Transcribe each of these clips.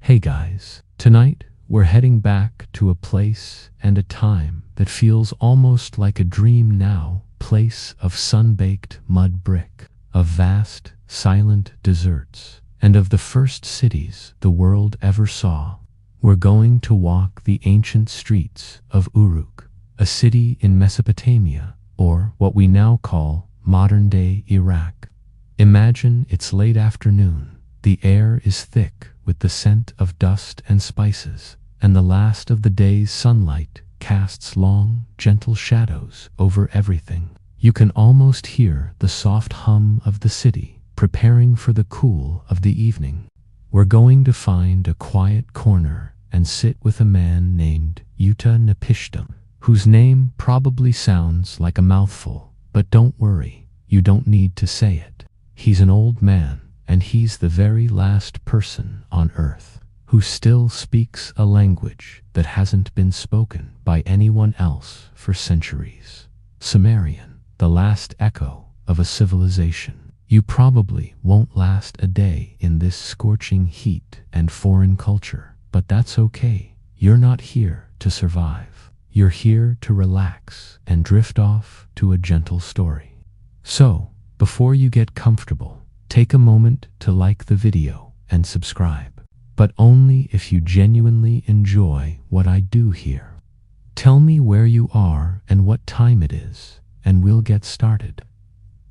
Hey guys, tonight we're heading back to a place and a time that feels almost like a dream now, place of sun-baked mud brick, of vast, silent deserts, and of the first cities the world ever saw. We're going to walk the ancient streets of Uruk, a city in Mesopotamia, or what we now call modern-day Iraq. Imagine it's late afternoon. The air is thick with the scent of dust and spices, and the last of the day's sunlight casts long, gentle shadows over everything. You can almost hear the soft hum of the city, preparing for the cool of the evening. We're going to find a quiet corner and sit with a man named Utanapishtim, whose name probably sounds like a mouthful, but don't worry, you don't need to say it. He's an old man, and he's the very last person on earth who still speaks a language that hasn't been spoken by anyone else for centuries. Sumerian, the last echo of a civilization. You probably won't last a day in this scorching heat and foreign culture, but that's okay. You're not here to survive. You're here to relax and drift off to a gentle story. So, before you get comfortable, take a moment to like the video and subscribe, but only if you genuinely enjoy what I do here. Tell me where you are and what time it is, and we'll get started.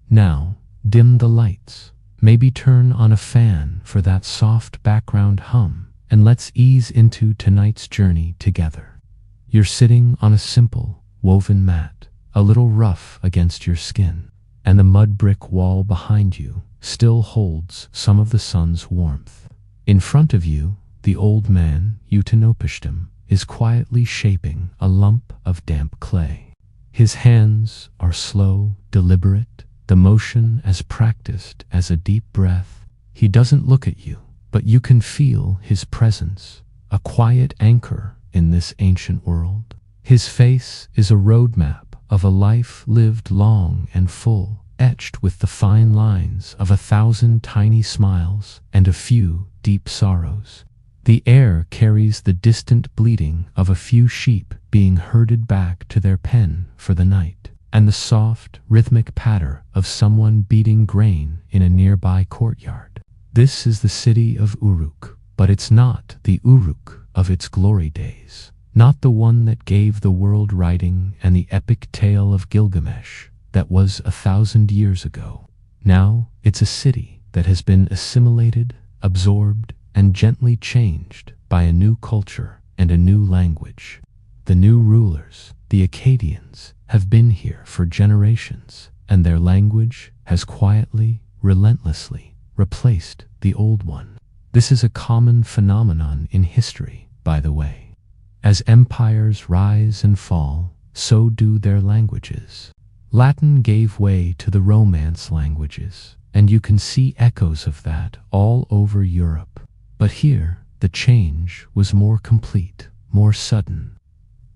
Now, dim the lights, maybe turn on a fan for that soft background hum, and let's ease into tonight's journey together. You're sitting on a simple, woven mat, a little rough against your skin, and the mud brick wall behind you still holds some of the sun's warmth. In front of you, the old man, Utanapishtim, is quietly shaping a lump of damp clay. His hands are slow, deliberate, the motion as practiced as a deep breath. He doesn't look at you, but you can feel his presence, a quiet anchor in this ancient world. His face is a roadmap of a life lived long and full, etched with the fine lines of 1,000 tiny smiles and a few deep sorrows. The air carries the distant bleating of a few sheep being herded back to their pen for the night, and the soft, rhythmic patter of someone beating grain in a nearby courtyard. This is the city of Uruk, but it's not the Uruk of its glory days, not the one that gave the world writing and the epic tale of Gilgamesh that was 1,000 years ago. Now it's a city that has been assimilated, absorbed, and gently changed by a new culture and a new language. The new rulers, the Akkadians, have been here for generations, and their language has quietly, relentlessly replaced the old one. This is a common phenomenon in history, by the way. As empires rise and fall, so do their languages. Latin gave way to the Romance languages, and you can see echoes of that all over Europe. But here, the change was more complete, more sudden.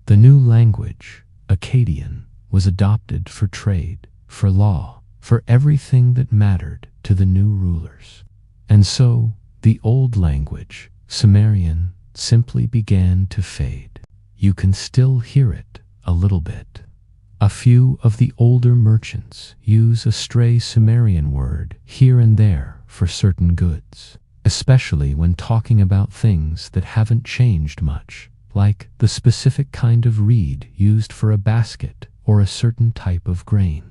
The new language, Akkadian, was adopted for trade, for law, for everything that mattered to the new rulers. And so, the old language, Sumerian, simply began to fade. You can still hear it a little bit. A few of the older merchants use a stray Sumerian word here and there for certain goods, especially when talking about things that haven't changed much, like the specific kind of reed used for a basket or a certain type of grain.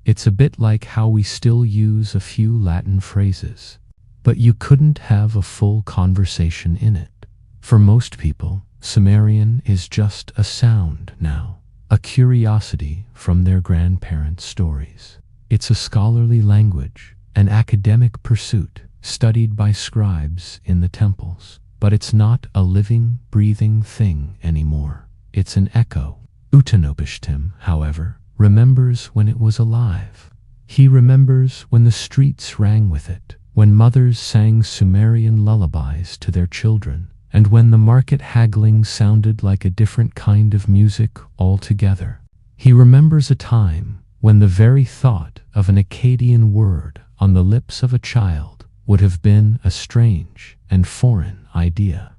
It's a bit like how we still use a few Latin phrases, but you couldn't have a full conversation in it. For most people, Sumerian is just a sound now, a curiosity from their grandparents' stories. It's a scholarly language, an academic pursuit studied by scribes in the temples, but it's not a living, breathing thing anymore. It's an echo. Utanapishtim, however, remembers when it was alive. He remembers when the streets rang with it, when mothers sang Sumerian lullabies to their children, and when the market haggling sounded like a different kind of music altogether. He remembers a time when the very thought of an Akkadian word on the lips of a child would have been a strange and foreign idea.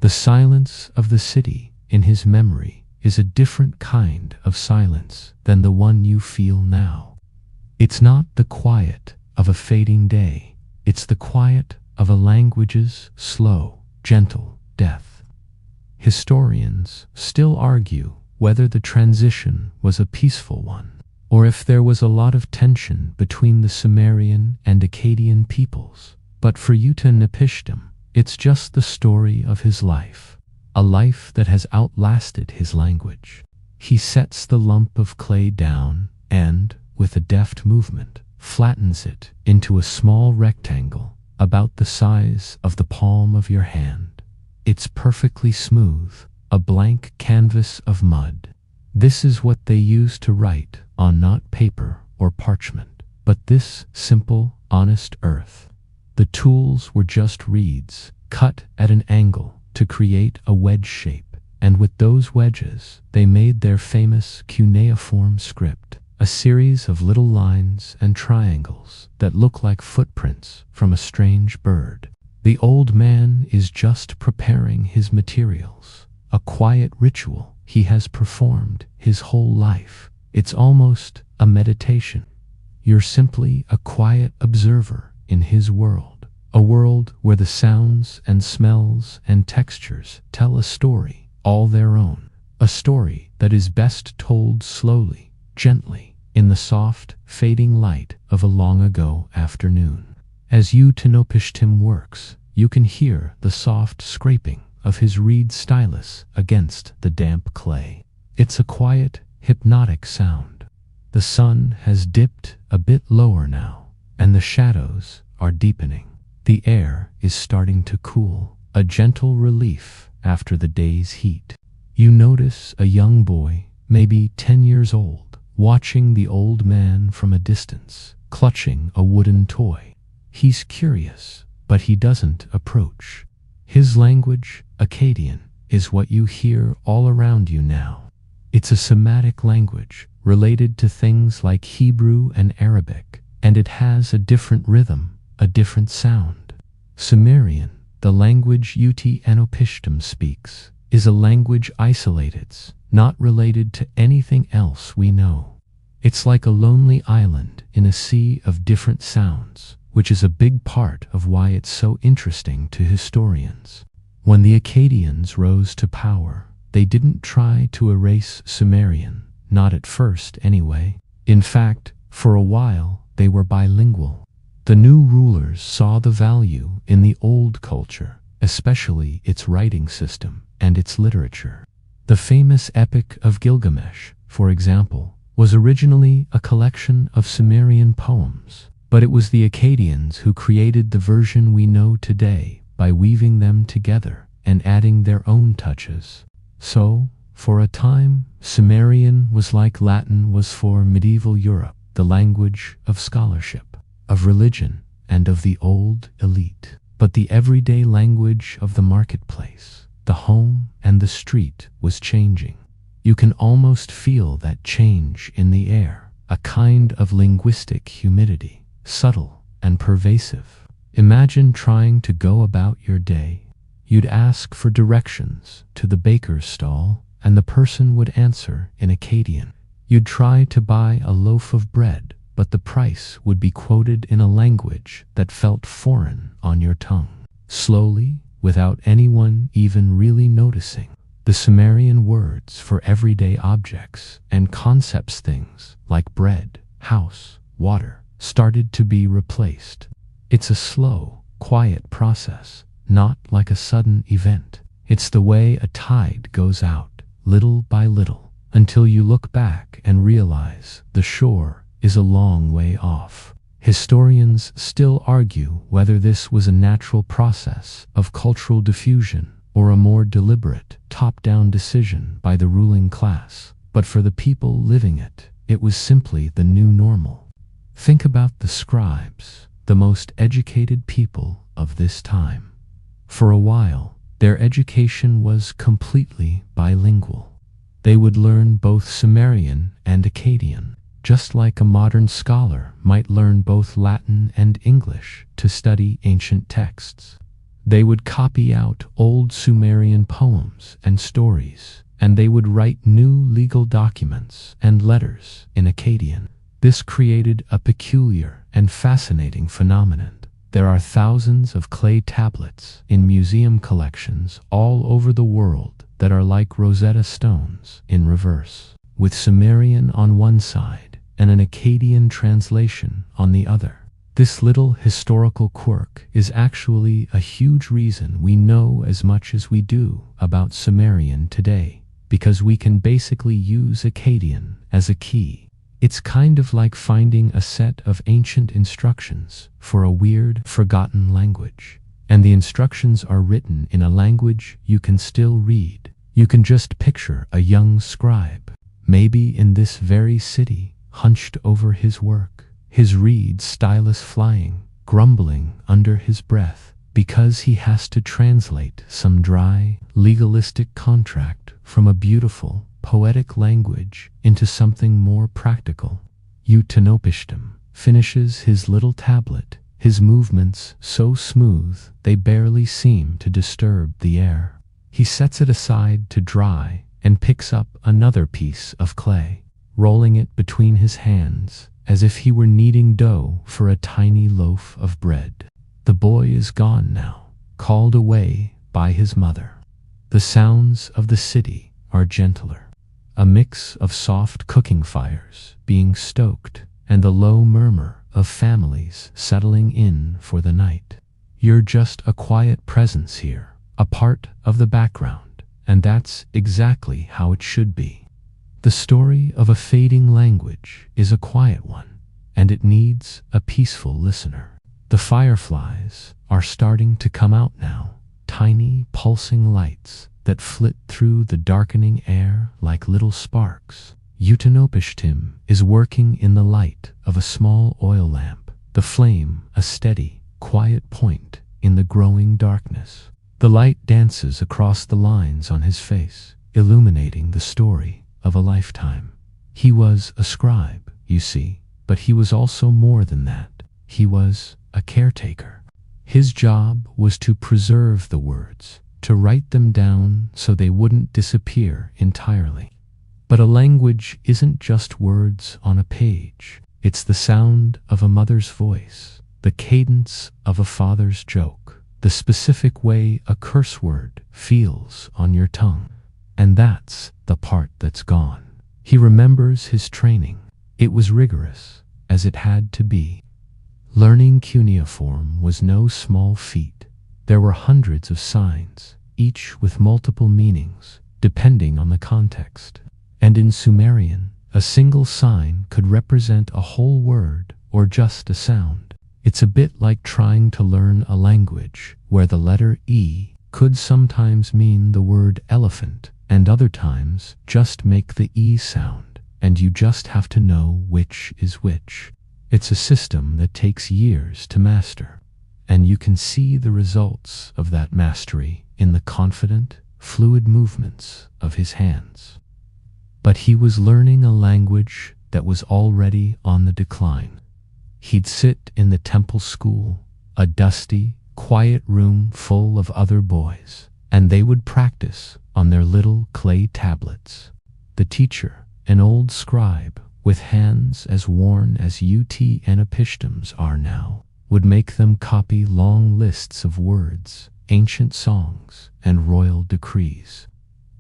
The silence of the city in his memory is a different kind of silence than the one you feel now. It's not the quiet of a fading day. It's the quiet of a language's slow, gentle death. Historians still argue whether the transition was a peaceful one, or if there was a lot of tension between the Sumerian and Akkadian peoples. But for Utnapishtim, it's just the story of his life, a life that has outlasted his language. He sets the lump of clay down and, with a deft movement, flattens it into a small rectangle about the size of the palm of your hand. It's perfectly smooth, a blank canvas of mud. This is what they used to write on not paper or parchment, but this simple, honest earth. The tools were just reeds, cut at an angle to create a wedge shape, and with those wedges they made their famous cuneiform script, a series of little lines and triangles that look like footprints from a strange bird. The old man is just preparing his materials, a quiet ritual he has performed his whole life. It's almost a meditation. You're simply a quiet observer in his world, a world where the sounds and smells and textures tell a story all their own, a story that is best told slowly, gently, in the soft, fading light of a long-ago afternoon. As Utnapishtim works, you can hear the soft scraping of his reed stylus against the damp clay. It's a quiet, hypnotic sound. The sun has dipped a bit lower now, and the shadows are deepening. The air is starting to cool, a gentle relief after the day's heat. You notice a young boy, maybe 10 years old, watching the old man from a distance, clutching a wooden toy. He's curious, but he doesn't approach. His language, Akkadian, is what you hear all around you now. It's a Semitic language related to things like Hebrew and Arabic, and it has a different rhythm, a different sound. Sumerian, the language Utnapishtim speaks, is a language isolated, not related to anything else we know. It's like a lonely island in a sea of different sounds, which is a big part of why it's so interesting to historians. When the Akkadians rose to power, they didn't try to erase Sumerian, not at first anyway. In fact, for a while, they were bilingual. The new rulers saw the value in the old culture, especially its writing system and its literature. The famous Epic of Gilgamesh, for example, was originally a collection of Sumerian poems, but it was the Akkadians who created the version we know today by weaving them together and adding their own touches. So, for a time, Sumerian was like Latin was for medieval Europe, the language of scholarship, of religion, and of the old elite. But the everyday language of the marketplace, the home and the street was changing. You can almost feel that change in the air, a kind of linguistic humidity, subtle and pervasive. Imagine trying to go about your day. You'd ask for directions to the baker's stall, and the person would answer in Akkadian. You'd try to buy a loaf of bread, but the price would be quoted in a language that felt foreign on your tongue. Slowly, without anyone even really noticing, the Sumerian words for everyday objects and concepts, things like bread, house, water, started to be replaced. It's a slow, quiet process, not like a sudden event. It's the way a tide goes out, little by little, until you look back and realize the shore is a long way off. Historians still argue whether this was a natural process of cultural diffusion or a more deliberate, top-down decision by the ruling class. But for the people living it, it was simply the new normal. Think about the scribes, the most educated people of this time. For a while, their education was completely bilingual. They would learn both Sumerian and Akkadian. just like a modern scholar might learn both Latin and English to study ancient texts. They would copy out old Sumerian poems and stories, and they would write new legal documents and letters in Akkadian. This created a peculiar and fascinating phenomenon. There are thousands of clay tablets in museum collections all over the world that are like Rosetta Stones in reverse, with Sumerian on one side and an Akkadian translation on the other. This little historical quirk is actually a huge reason we know as much as we do about Sumerian today, because we can basically use Akkadian as a key. It's kind of like finding a set of ancient instructions for a weird, forgotten language. And the instructions are written in a language you can still read. You can just picture a young scribe, maybe in this very city, hunched over his work, his reed stylus flying, grumbling under his breath, because he has to translate some dry, legalistic contract from a beautiful, poetic language into something more practical. Utanopishtim finishes his little tablet, his movements so smooth they barely seem to disturb the air. He sets it aside to dry and picks up another piece of clay, rolling it between his hands as if he were kneading dough for a tiny loaf of bread. The boy is gone now, called away by his mother. The sounds of the city are gentler, a mix of soft cooking fires being stoked and the low murmur of families settling in for the night. You're just a quiet presence here, a part of the background, and that's exactly how it should be. The story of a fading language is a quiet one, and it needs a peaceful listener. The fireflies are starting to come out now, tiny pulsing lights that flit through the darkening air like little sparks. Utanopishtim is working in the light of a small oil lamp, the flame a steady, quiet point in the growing darkness. The light dances across the lines on his face, illuminating the story of a lifetime. He was a scribe, you see, but he was also more than that. He was a caretaker. His job was to preserve the words, to write them down so they wouldn't disappear entirely. But a language isn't just words on a page. It's the sound of a mother's voice, the cadence of a father's joke, the specific way a curse word feels on your tongue. And that's the part that's gone. He remembers his training. It was rigorous, as it had to be. Learning cuneiform was no small feat. There were hundreds of signs, each with multiple meanings, depending on the context. And in Sumerian, a single sign could represent a whole word or just a sound. It's a bit like trying to learn a language where the letter E could sometimes mean the word elephant and other times just make the E sound, and you just have to know which is which. It's a system that takes years to master, and you can see the results of that mastery in the confident, fluid movements of his hands. But he was learning a language that was already on the decline. He'd sit in the temple school, a dusty, quiet room full of other boys, and they would practice on their little clay tablets. The teacher, an old scribe with hands as worn as Utanopishtim's are now, would make them copy long lists of words, ancient songs, and royal decrees.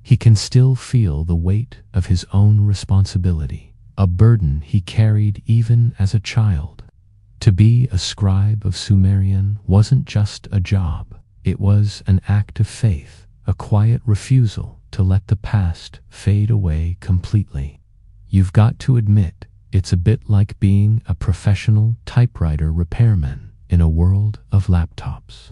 He can still feel the weight of his own responsibility, a burden he carried even as a child. To be a scribe of Sumerian wasn't just a job, it was an act of faith, a quiet refusal to let the past fade away completely. You've got to admit, it's a bit like being a professional typewriter repairman in a world of laptops.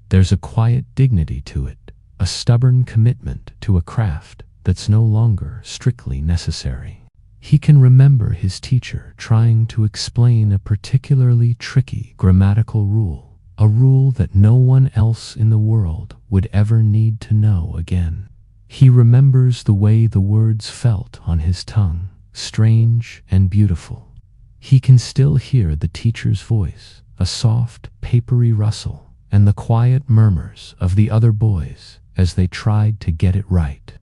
There's a quiet dignity to it, a stubborn commitment to a craft that's no longer strictly necessary. He can remember his teacher trying to explain a particularly tricky grammatical rule, a rule that no one else in the world would ever need to know again. He remembers the way the words felt on his tongue, strange and beautiful. He can still hear the teacher's voice, a soft, papery rustle, and the quiet murmurs of the other boys as they tried to get it right.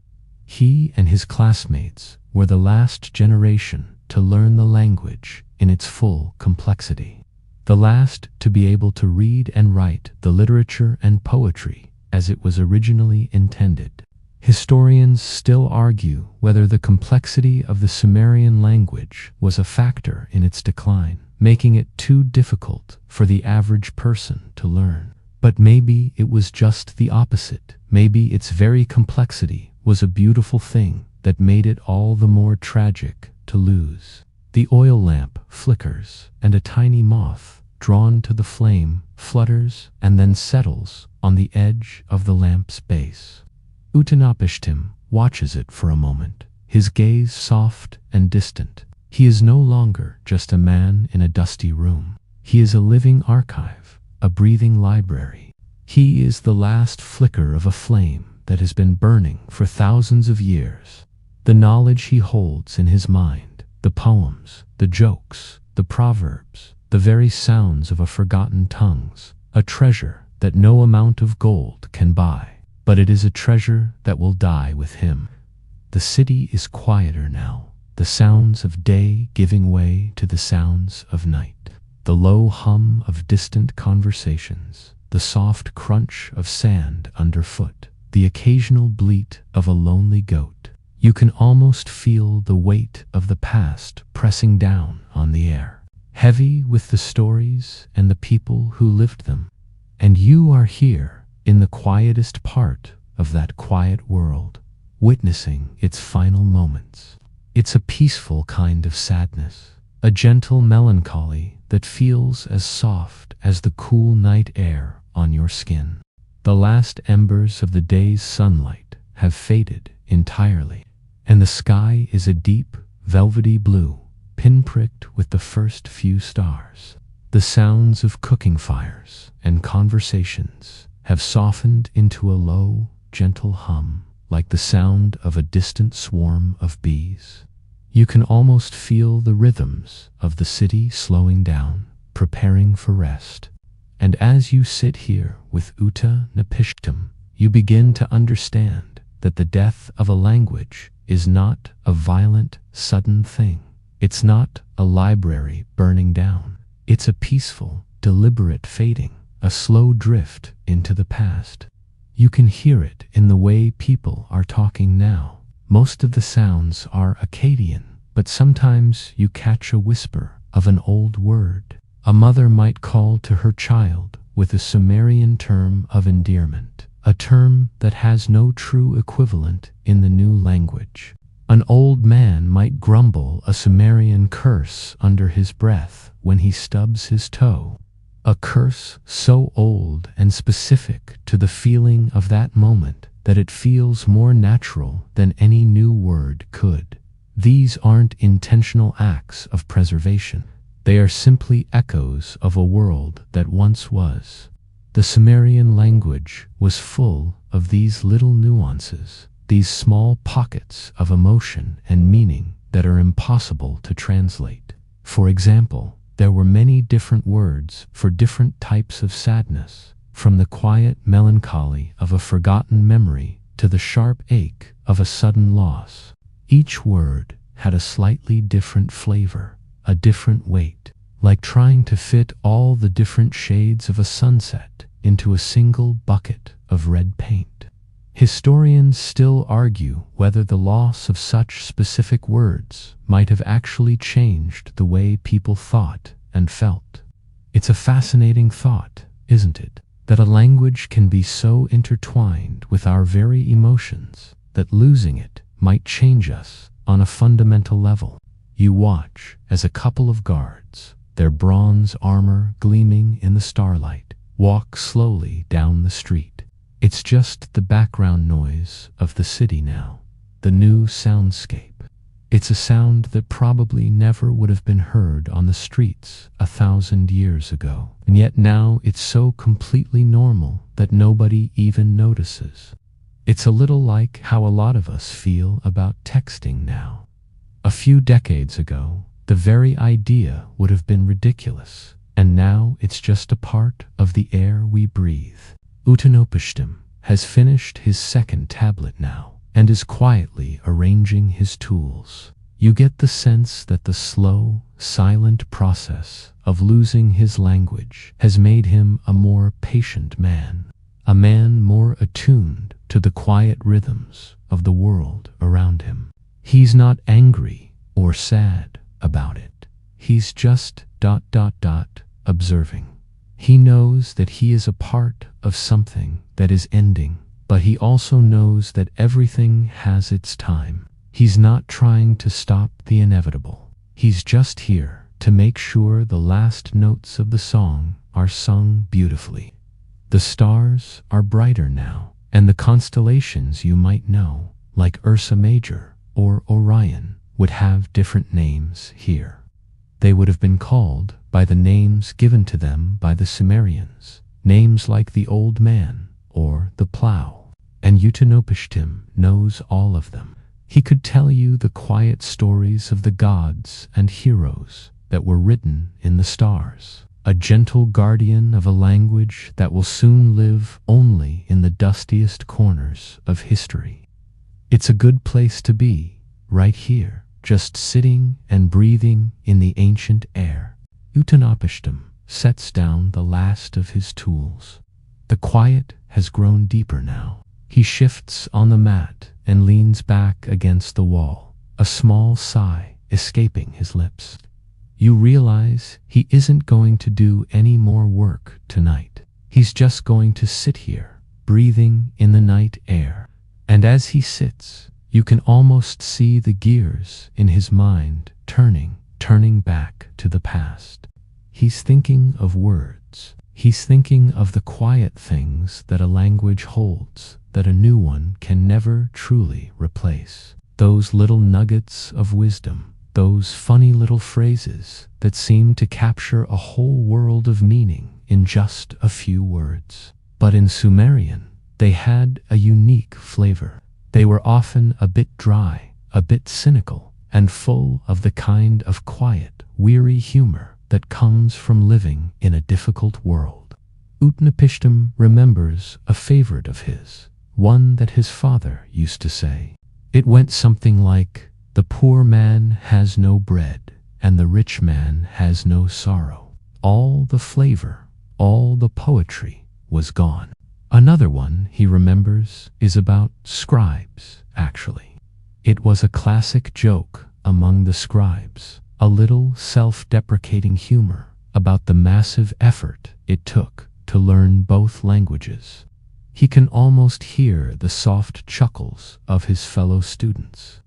He and his classmates were the last generation to learn the language in its full complexity, the last to be able to read and write the literature and poetry as it was originally intended. Historians still argue whether the complexity of the Sumerian language was a factor in its decline, making it too difficult for the average person to learn. But maybe it was just the opposite. Maybe its very complexity was a beautiful thing that made it all the more tragic to lose. The oil lamp flickers, and a tiny moth, drawn to the flame, flutters and then settles on the edge of the lamp's base. Utanapishtim watches it for a moment, his gaze soft and distant. He is no longer just a man in a dusty room. He is a living archive, a breathing library. He is the last flicker of a flame that has been burning for thousands of years. The knowledge he holds in his mind, the poems, the jokes, the proverbs, the very sounds of a forgotten tongues, a treasure that no amount of gold can buy. But it is a treasure that will die with him. The city is quieter now, the sounds of day giving way to the sounds of night, the low hum of distant conversations, the soft crunch of sand underfoot, the occasional bleat of a lonely goat. You can almost feel the weight of the past pressing down on the air, heavy with the stories and the people who lived them. And you are here, in the quietest part of that quiet world, witnessing its final moments. It's a peaceful kind of sadness, a gentle melancholy that feels as soft as the cool night air on your skin. The last embers of the day's sunlight have faded entirely, and the sky is a deep, velvety blue, pinpricked with the first few stars. The sounds of cooking fires and conversations have softened into a low, gentle hum, like the sound of a distant swarm of bees. You can almost feel the rhythms of the city slowing down, preparing for rest. And as you sit here with Utanapishtim, you begin to understand that the death of a language is not a violent, sudden thing. It's not a library burning down. It's a peaceful, deliberate fading, a slow drift into the past. You can hear it in the way people are talking now. Most of the sounds are Akkadian, but sometimes you catch a whisper of an old word. A mother might call to her child with a Sumerian term of endearment, a term that has no true equivalent in the new language. An old man might grumble a Sumerian curse under his breath when he stubs his toe. A curse so old and specific to the feeling of that moment that it feels more natural than any new word could. These aren't intentional acts of preservation. They are simply echoes of a world that once was. The Sumerian language was full of these little nuances, these small pockets of emotion and meaning that are impossible to translate. For example, there were many different words for different types of sadness, from the quiet melancholy of a forgotten memory to the sharp ache of a sudden loss. Each word had a slightly different flavor, a different weight, like trying to fit all the different shades of a sunset into a single bucket of red paint. Historians still argue whether the loss of such specific words might have actually changed the way people thought and felt. It's a fascinating thought, isn't it, that a language can be so intertwined with our very emotions that losing it might change us on a fundamental level. You watch as a couple of guards, their bronze armor gleaming in the starlight, walk slowly down the street. It's just the background noise of the city now, the new soundscape. It's a sound that probably never would have been heard on the streets 1,000 years ago, and yet now it's so completely normal that nobody even notices. It's a little like how a lot of us feel about texting now. A few decades ago, the very idea would have been ridiculous, and now it's just a part of the air we breathe. Utanopishtim has finished his second tablet now, and is quietly arranging his tools. You get the sense that the slow, silent process of losing his language has made him a more patient man, a man more attuned to the quiet rhythms of the world around him. He's not angry or sad about it. He's just ... observing. He knows that he is a part of something that is ending, but he also knows that everything has its time. He's not trying to stop the inevitable. He's just here to make sure the last notes of the song are sung beautifully. The stars are brighter now, and the constellations you might know, like Ursa Major or Orion, would have different names here. They would have been called by the names given to them by the Sumerians, names like the Old Man or the Plow, and Utanopishtim knows all of them. He could tell you the quiet stories of the gods and heroes that were written in the stars, a gentle guardian of a language that will soon live only in the dustiest corners of history. It's a good place to be, right here, just sitting and breathing in the ancient air. Utanopishtim sets down the last of his tools. The quiet has grown deeper now. He shifts on the mat and leans back against the wall, a small sigh escaping his lips. You realize he isn't going to do any more work tonight. He's just going to sit here, breathing in the night air. And as he sits, you can almost see the gears in his mind turning back to the past. He's thinking of words. He's thinking of the quiet things that a language holds that a new one can never truly replace. Those little nuggets of wisdom, those funny little phrases that seem to capture a whole world of meaning in just a few words. But in Sumerian, they had a unique flavor. They were often a bit dry, a bit cynical, and full of the kind of quiet, weary humor that comes from living in a difficult world. Utanopishtim remembers a favorite of his, one that his father used to say. It went something like, "The poor man has no bread, and the rich man has no sorrow." All the flavor, all the poetry was gone. Another one he remembers is about scribes, actually. It was a classic joke among the scribes, a little self-deprecating humor about the massive effort it took to learn both languages. He can almost hear the soft chuckles of his fellow students.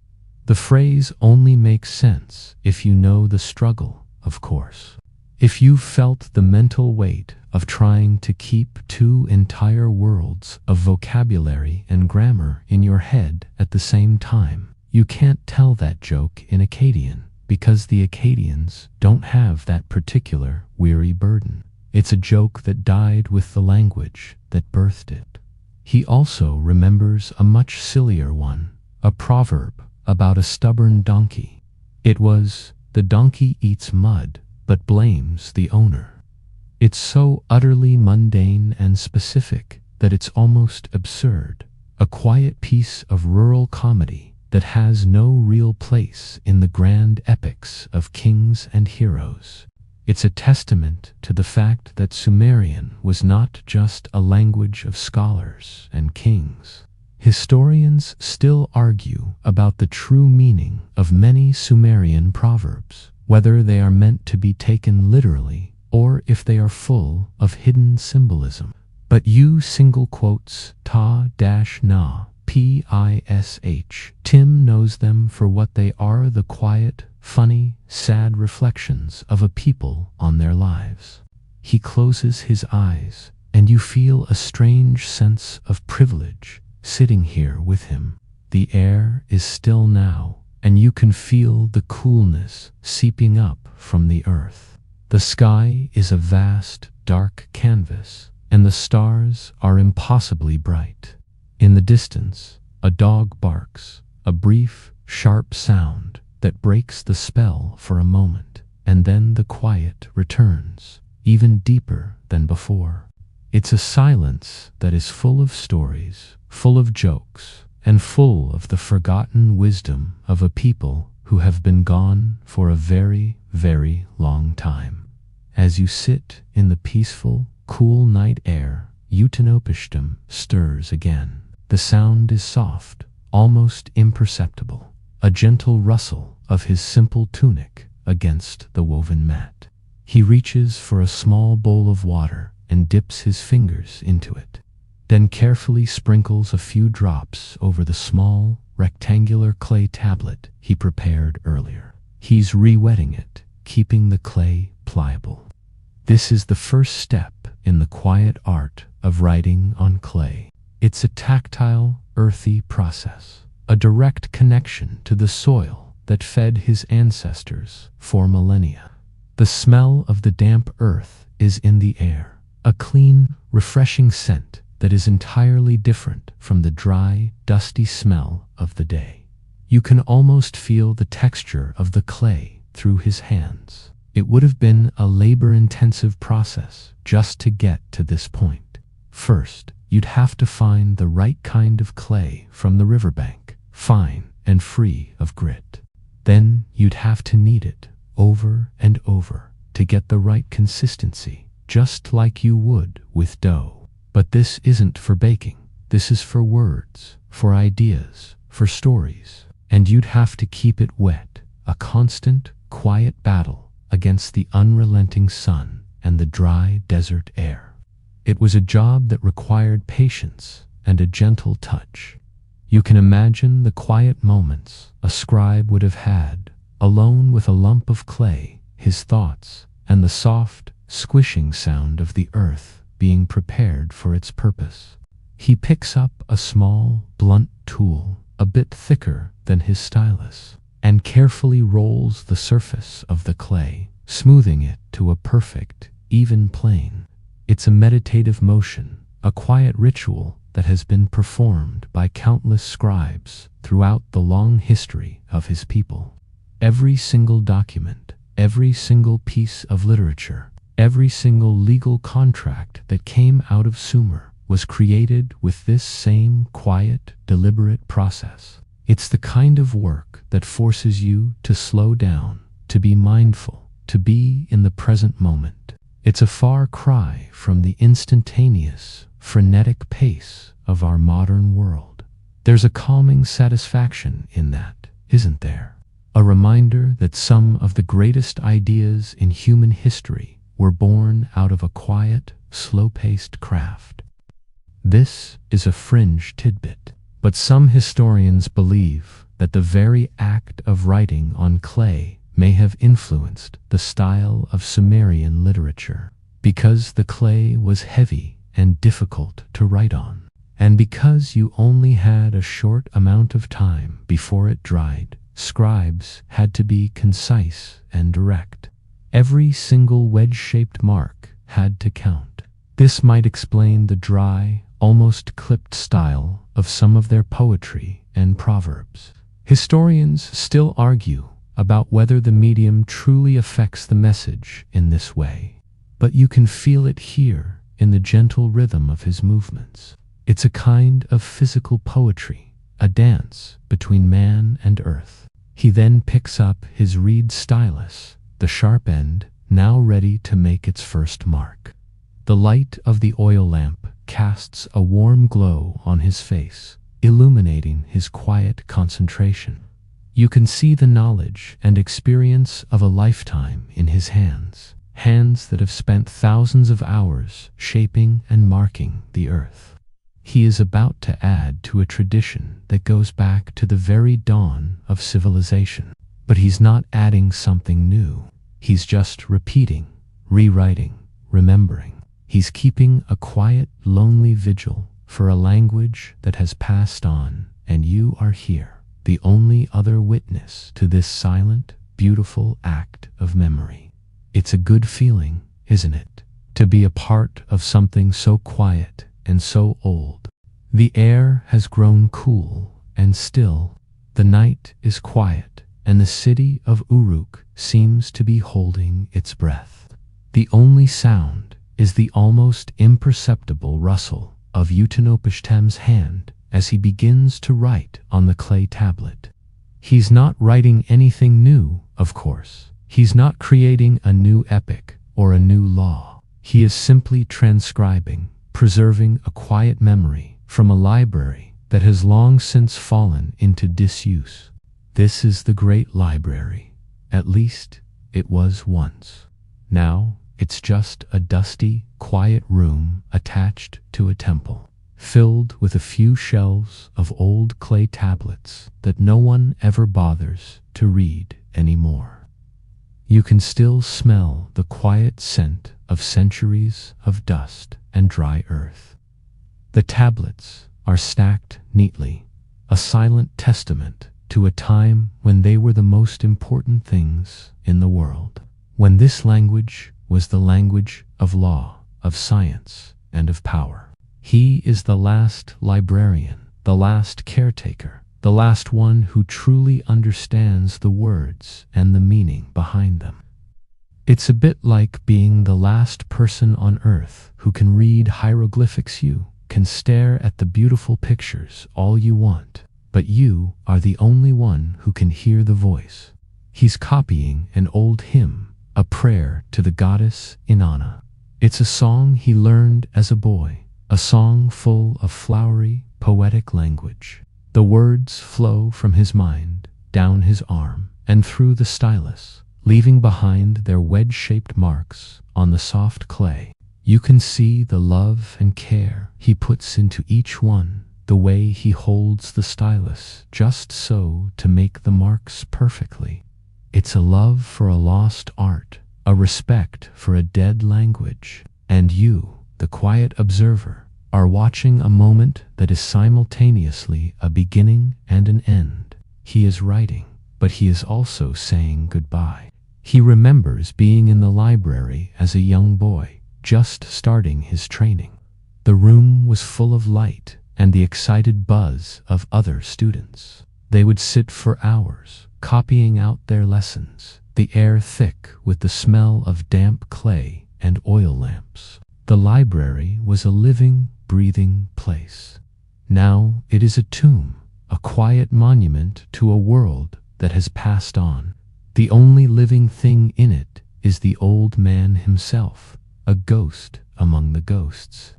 The phrase only makes sense if you know the struggle, of course. If you've felt the mental weight of trying to keep two entire worlds of vocabulary and grammar in your head at the same time, you can't tell that joke in Akkadian, because the Akkadians don't have that particular weary burden. It's a joke that died with the language that birthed it. He also remembers a much sillier one, a proverb about a stubborn donkey. It was, "The donkey eats mud, but blames the owner." It's so utterly mundane and specific that it's almost absurd, a quiet piece of rural comedy that has no real place in the grand epics of kings and heroes. It's a testament to the fact that Sumerian was not just a language of scholars and kings. Historians still argue about the true meaning of many Sumerian proverbs, whether they are meant to be taken literally or if they are full of hidden symbolism. But you single quotes ta-na pish. Tim knows them for what they are, the quiet, funny, sad reflections of a people on their lives. He closes his eyes, and you feel a strange sense of privilege sitting here with him. The air is still now, and you can feel the coolness seeping up from the earth. The sky is a vast, dark canvas, and the stars are impossibly bright. In the distance, a dog barks, a brief, sharp sound, that breaks the spell for a moment, and then the quiet returns, even deeper than before. It's a silence that is full of stories, full of jokes, and full of the forgotten wisdom of a people who have been gone for a very, very long time. As you sit in the peaceful, cool night air, Utanopistum stirs again. The sound is soft, almost imperceptible, a gentle rustle of his simple tunic against the woven mat. He reaches for a small bowl of water and dips his fingers into it, then carefully sprinkles a few drops over the small, rectangular clay tablet he prepared earlier. He's re-wetting it, keeping the clay pliable. This is the first step in the quiet art of writing on clay. It's a tactile, earthy process, a direct connection to the soil that fed his ancestors for millennia. The smell of the damp earth is in the air, a clean, refreshing scent that is entirely different from the dry, dusty smell of the day. You can almost feel the texture of the clay through his hands. It would have been a labor-intensive process just to get to this point. First, you'd have to find the right kind of clay from the riverbank, fine and free of grit. Then you'd have to knead it over and over to get the right consistency, just like you would with dough. But this isn't for baking. This is for words, for ideas, for stories. And you'd have to keep it wet, a constant, quiet battle against the unrelenting sun and the dry desert air. It was a job that required patience and a gentle touch. You can imagine the quiet moments a scribe would have had, alone with a lump of clay, his thoughts, and the soft, squishing sound of the earth being prepared for its purpose. He picks up a small, blunt tool, a bit thicker than his stylus, and carefully rolls the surface of the clay, smoothing it to a perfect, even plane. It's a meditative motion, a quiet ritual that has been performed by countless scribes throughout the long history of his people. Every single document, every single piece of literature, every single legal contract that came out of Sumer was created with this same quiet, deliberate process. It's the kind of work that forces you to slow down, to be mindful, to be in the present moment. It's a far cry from the instantaneous, frenetic pace of our modern world. There's a calming satisfaction in that, isn't there? A reminder that some of the greatest ideas in human history were born out of a quiet, slow-paced craft. This is a fringe tidbit, but some historians believe that the very act of writing on clay may have influenced the style of Sumerian literature, because the clay was heavy and difficult to write on, and because you only had a short amount of time before it dried. Scribes had to be concise and direct. Every single wedge-shaped mark had to count. This might explain the dry, almost clipped style of some of their poetry and proverbs. Historians still argue about whether the medium truly affects the message in this way, but you can feel it here in the gentle rhythm of his movements. It's a kind of physical poetry, a dance between man and earth. He then picks up his reed stylus, the sharp end now ready to make its first mark. The light of the oil lamp casts a warm glow on his face, illuminating his quiet concentration. You can see the knowledge and experience of a lifetime in his hands, hands that have spent thousands of hours shaping and marking the earth. He is about to add to a tradition that goes back to the very dawn of civilization. But he's not adding something new. He's just repeating, rewriting, remembering. He's keeping a quiet, lonely vigil for a language that has passed on, and you are here, the only other witness to this silent, beautiful act of memory. It's a good feeling, isn't it, to be a part of something so quiet and so old. The air has grown cool and still. The night is quiet, and the city of Uruk seems to be holding its breath. The only sound is the almost imperceptible rustle of Utanopishtim's hand as he begins to write on the clay tablet. He's not writing anything new, of course. He's not creating a new epic or a new law. He is simply transcribing, preserving a quiet memory from a library that has long since fallen into disuse. This is the great library. At least it was once. Now it's just a dusty, quiet room attached to a temple, filled with a few shelves of old clay tablets that no one ever bothers to read anymore. You can still smell the quiet scent of centuries of dust and dry earth. The tablets are stacked neatly, a silent testament to a time when they were the most important things in the world, when this language was the language of law, of science, and of power. He is the last librarian, the last caretaker, the last one who truly understands the words and the meaning behind them. It's a bit like being the last person on earth who can read hieroglyphics. You can stare at the beautiful pictures all you want, but you are the only one who can hear the voice. He's copying an old hymn, a prayer to the goddess Inanna. It's a song he learned as a boy, a song full of flowery, poetic language. The words flow from his mind, down his arm, and through the stylus, leaving behind their wedge-shaped marks on the soft clay. You can see the love and care he puts into each one, the way he holds the stylus just so to make the marks perfectly. It's a love for a lost art, a respect for a dead language, and you, the quiet observer, are watching a moment that is simultaneously a beginning and an end. He is writing, but he is also saying goodbye. He remembers being in the library as a young boy, just starting his training. The room was full of light and the excited buzz of other students. They would sit for hours, copying out their lessons, the air thick with the smell of damp clay and oil lamps. The library was a living, breathing place. Now it is a tomb, a quiet monument to a world that has passed on. The only living thing in it is the old man himself, a ghost among the ghosts.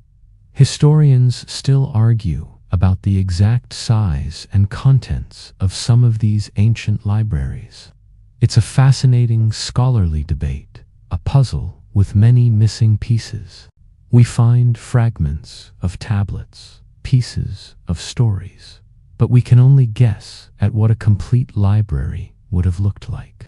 Historians still argue about the exact size and contents of some of these ancient libraries. It's a fascinating scholarly debate, a puzzle with many missing pieces. We find fragments of tablets, pieces of stories, but we can only guess at what a complete library would have looked like.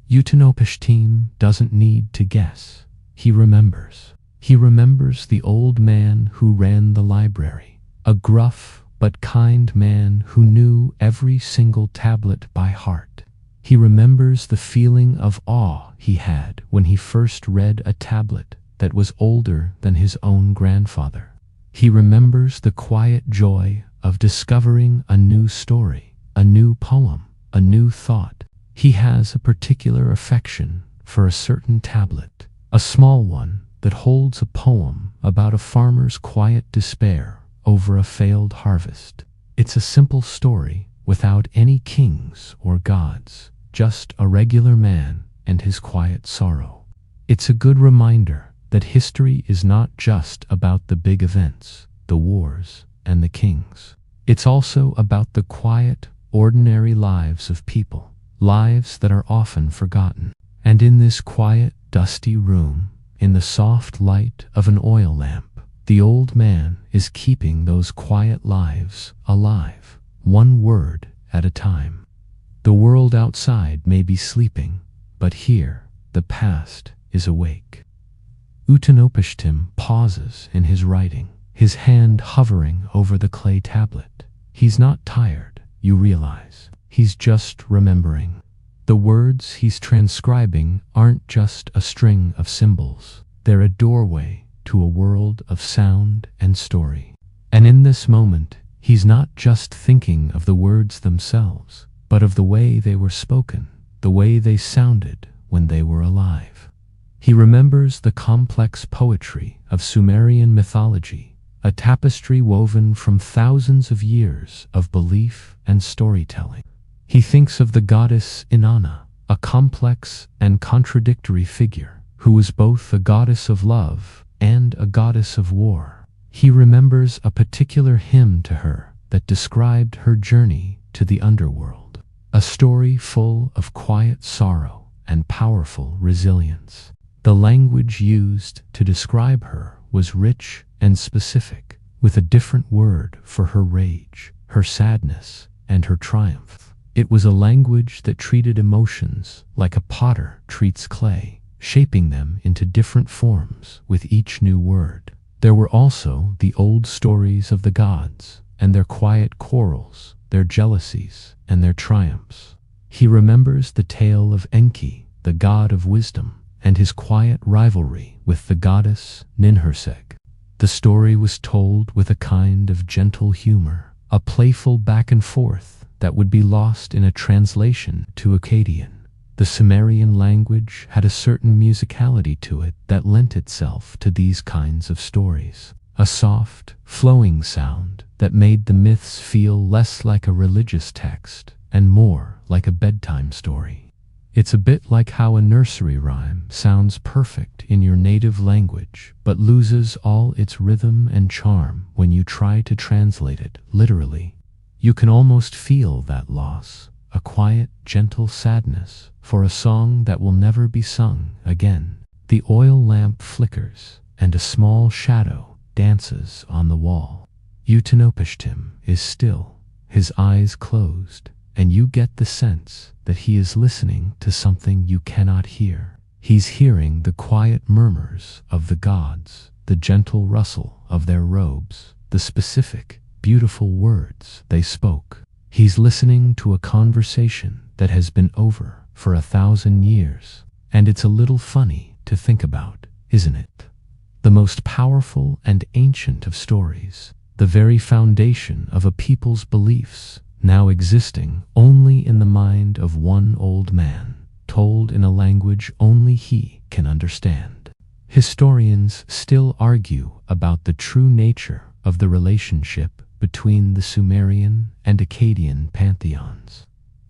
Utanopishtim doesn't need to guess. He remembers. He remembers the old man who ran the library, a gruff but kind man who knew every single tablet by heart. He remembers the feeling of awe he had when he first read a tablet that was older than his own grandfather. He remembers the quiet joy of discovering a new story, a new poem, a new thought. He has a particular affection for a certain tablet, a small one that holds a poem about a farmer's quiet despair over a failed harvest. It's a simple story without any kings or gods, just a regular man and his quiet sorrow. It's a good reminder that history is not just about the big events, the wars, and the kings. It's also about the quiet, ordinary lives of people, lives that are often forgotten. And in this quiet, dusty room, in the soft light of an oil lamp, the old man is keeping those quiet lives alive, one word at a time. The world outside may be sleeping, but here, the past is awake. Utanopishtim pauses in his writing, his hand hovering over the clay tablet. He's not tired, you realize. He's just remembering. The words he's transcribing aren't just a string of symbols. They're a doorway to a world of sound and story. And in this moment, he's not just thinking of the words themselves. but of the way they were spoken, the way they sounded when they were alive. He remembers the complex poetry of Sumerian mythology, a tapestry woven from thousands of years of belief and storytelling. He thinks of the goddess Inanna, a complex and contradictory figure, who was both a goddess of love and a goddess of war. He remembers a particular hymn to her that described her journey to the underworld, a story full of quiet sorrow and powerful resilience. The language used to describe her was rich and specific, with a different word for her rage, her sadness, and her triumph. It was a language that treated emotions like a potter treats clay, shaping them into different forms with each new word. There were also the old stories of the gods and their quiet quarrels, their jealousies, and their triumphs. He remembers the tale of Enki, the god of wisdom, and his quiet rivalry with the goddess Ninhursag. The story was told with a kind of gentle humor, a playful back and forth that would be lost in a translation to Akkadian. The Sumerian language had a certain musicality to it that lent itself to these kinds of stories, a soft, flowing sound that made the myths feel less like a religious text and more like a bedtime story. It's a bit like how a nursery rhyme sounds perfect in your native language, but loses all its rhythm and charm when you try to translate it literally. You can almost feel that loss, a quiet, gentle sadness for a song that will never be sung again. The oil lamp flickers, and a small shadow dances on the wall. Utanopishtim is still, his eyes closed, and you get the sense that he is listening to something you cannot hear. He's hearing the quiet murmurs of the gods, the gentle rustle of their robes, the specific, beautiful words they spoke. He's listening to a conversation that has been over for 1,000 years, and it's a little funny to think about, isn't it? The most powerful and ancient of stories, the very foundation of a people's beliefs, now existing only in the mind of one old man, told in a language only he can understand. Historians still argue about the true nature of the relationship between the Sumerian and Akkadian pantheons.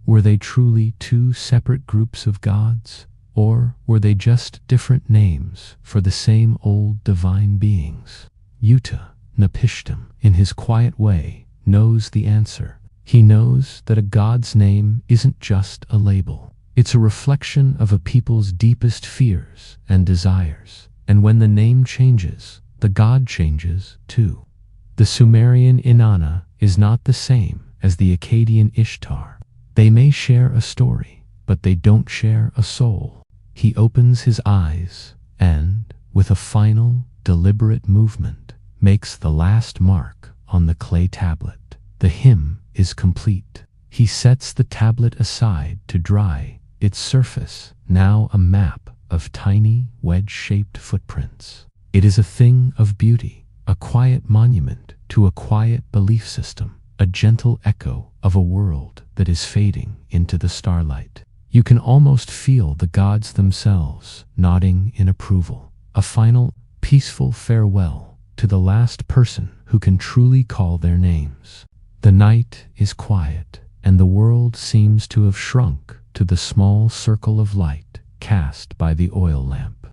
Were they truly two separate groups of gods, or were they just different names for the same old divine beings? Utanopishtim, in his quiet way, knows the answer. He knows that a god's name isn't just a label. It's a reflection of a people's deepest fears and desires. And when the name changes, the god changes too. The Sumerian Inanna is not the same as the Akkadian Ishtar. They may share a story, but they don't share a soul. He opens his eyes and, with a final, deliberate movement, makes the last mark on the clay tablet. The hymn is complete. He sets the tablet aside to dry, its surface now a map of tiny, wedge-shaped footprints. It is a thing of beauty, a quiet monument to a quiet belief system, a gentle echo of a world that is fading into the starlight. You can almost feel the gods themselves nodding in approval, a final, peaceful farewell to the last person who can truly call their names. The night is quiet, and the world seems to have shrunk to the small circle of light cast by the oil lamp.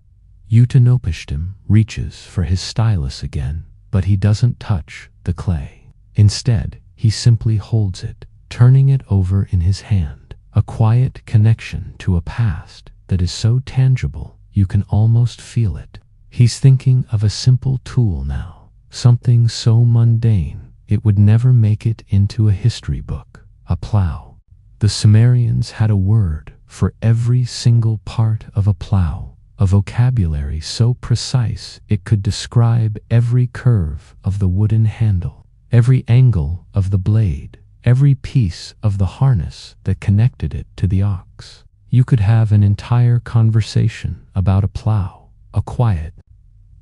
Utanopishtim reaches for his stylus again, but he doesn't touch the clay. Instead, he simply holds it, turning it over in his hand, a quiet connection to a past that is so tangible you can almost feel it. He's thinking of a simple tool now, something so mundane it would never make it into a history book, a plow. The Sumerians had a word for every single part of a plow, a vocabulary so precise it could describe every curve of the wooden handle, every angle of the blade, every piece of the harness that connected it to the ox. You could have an entire conversation about a plow, a quiet,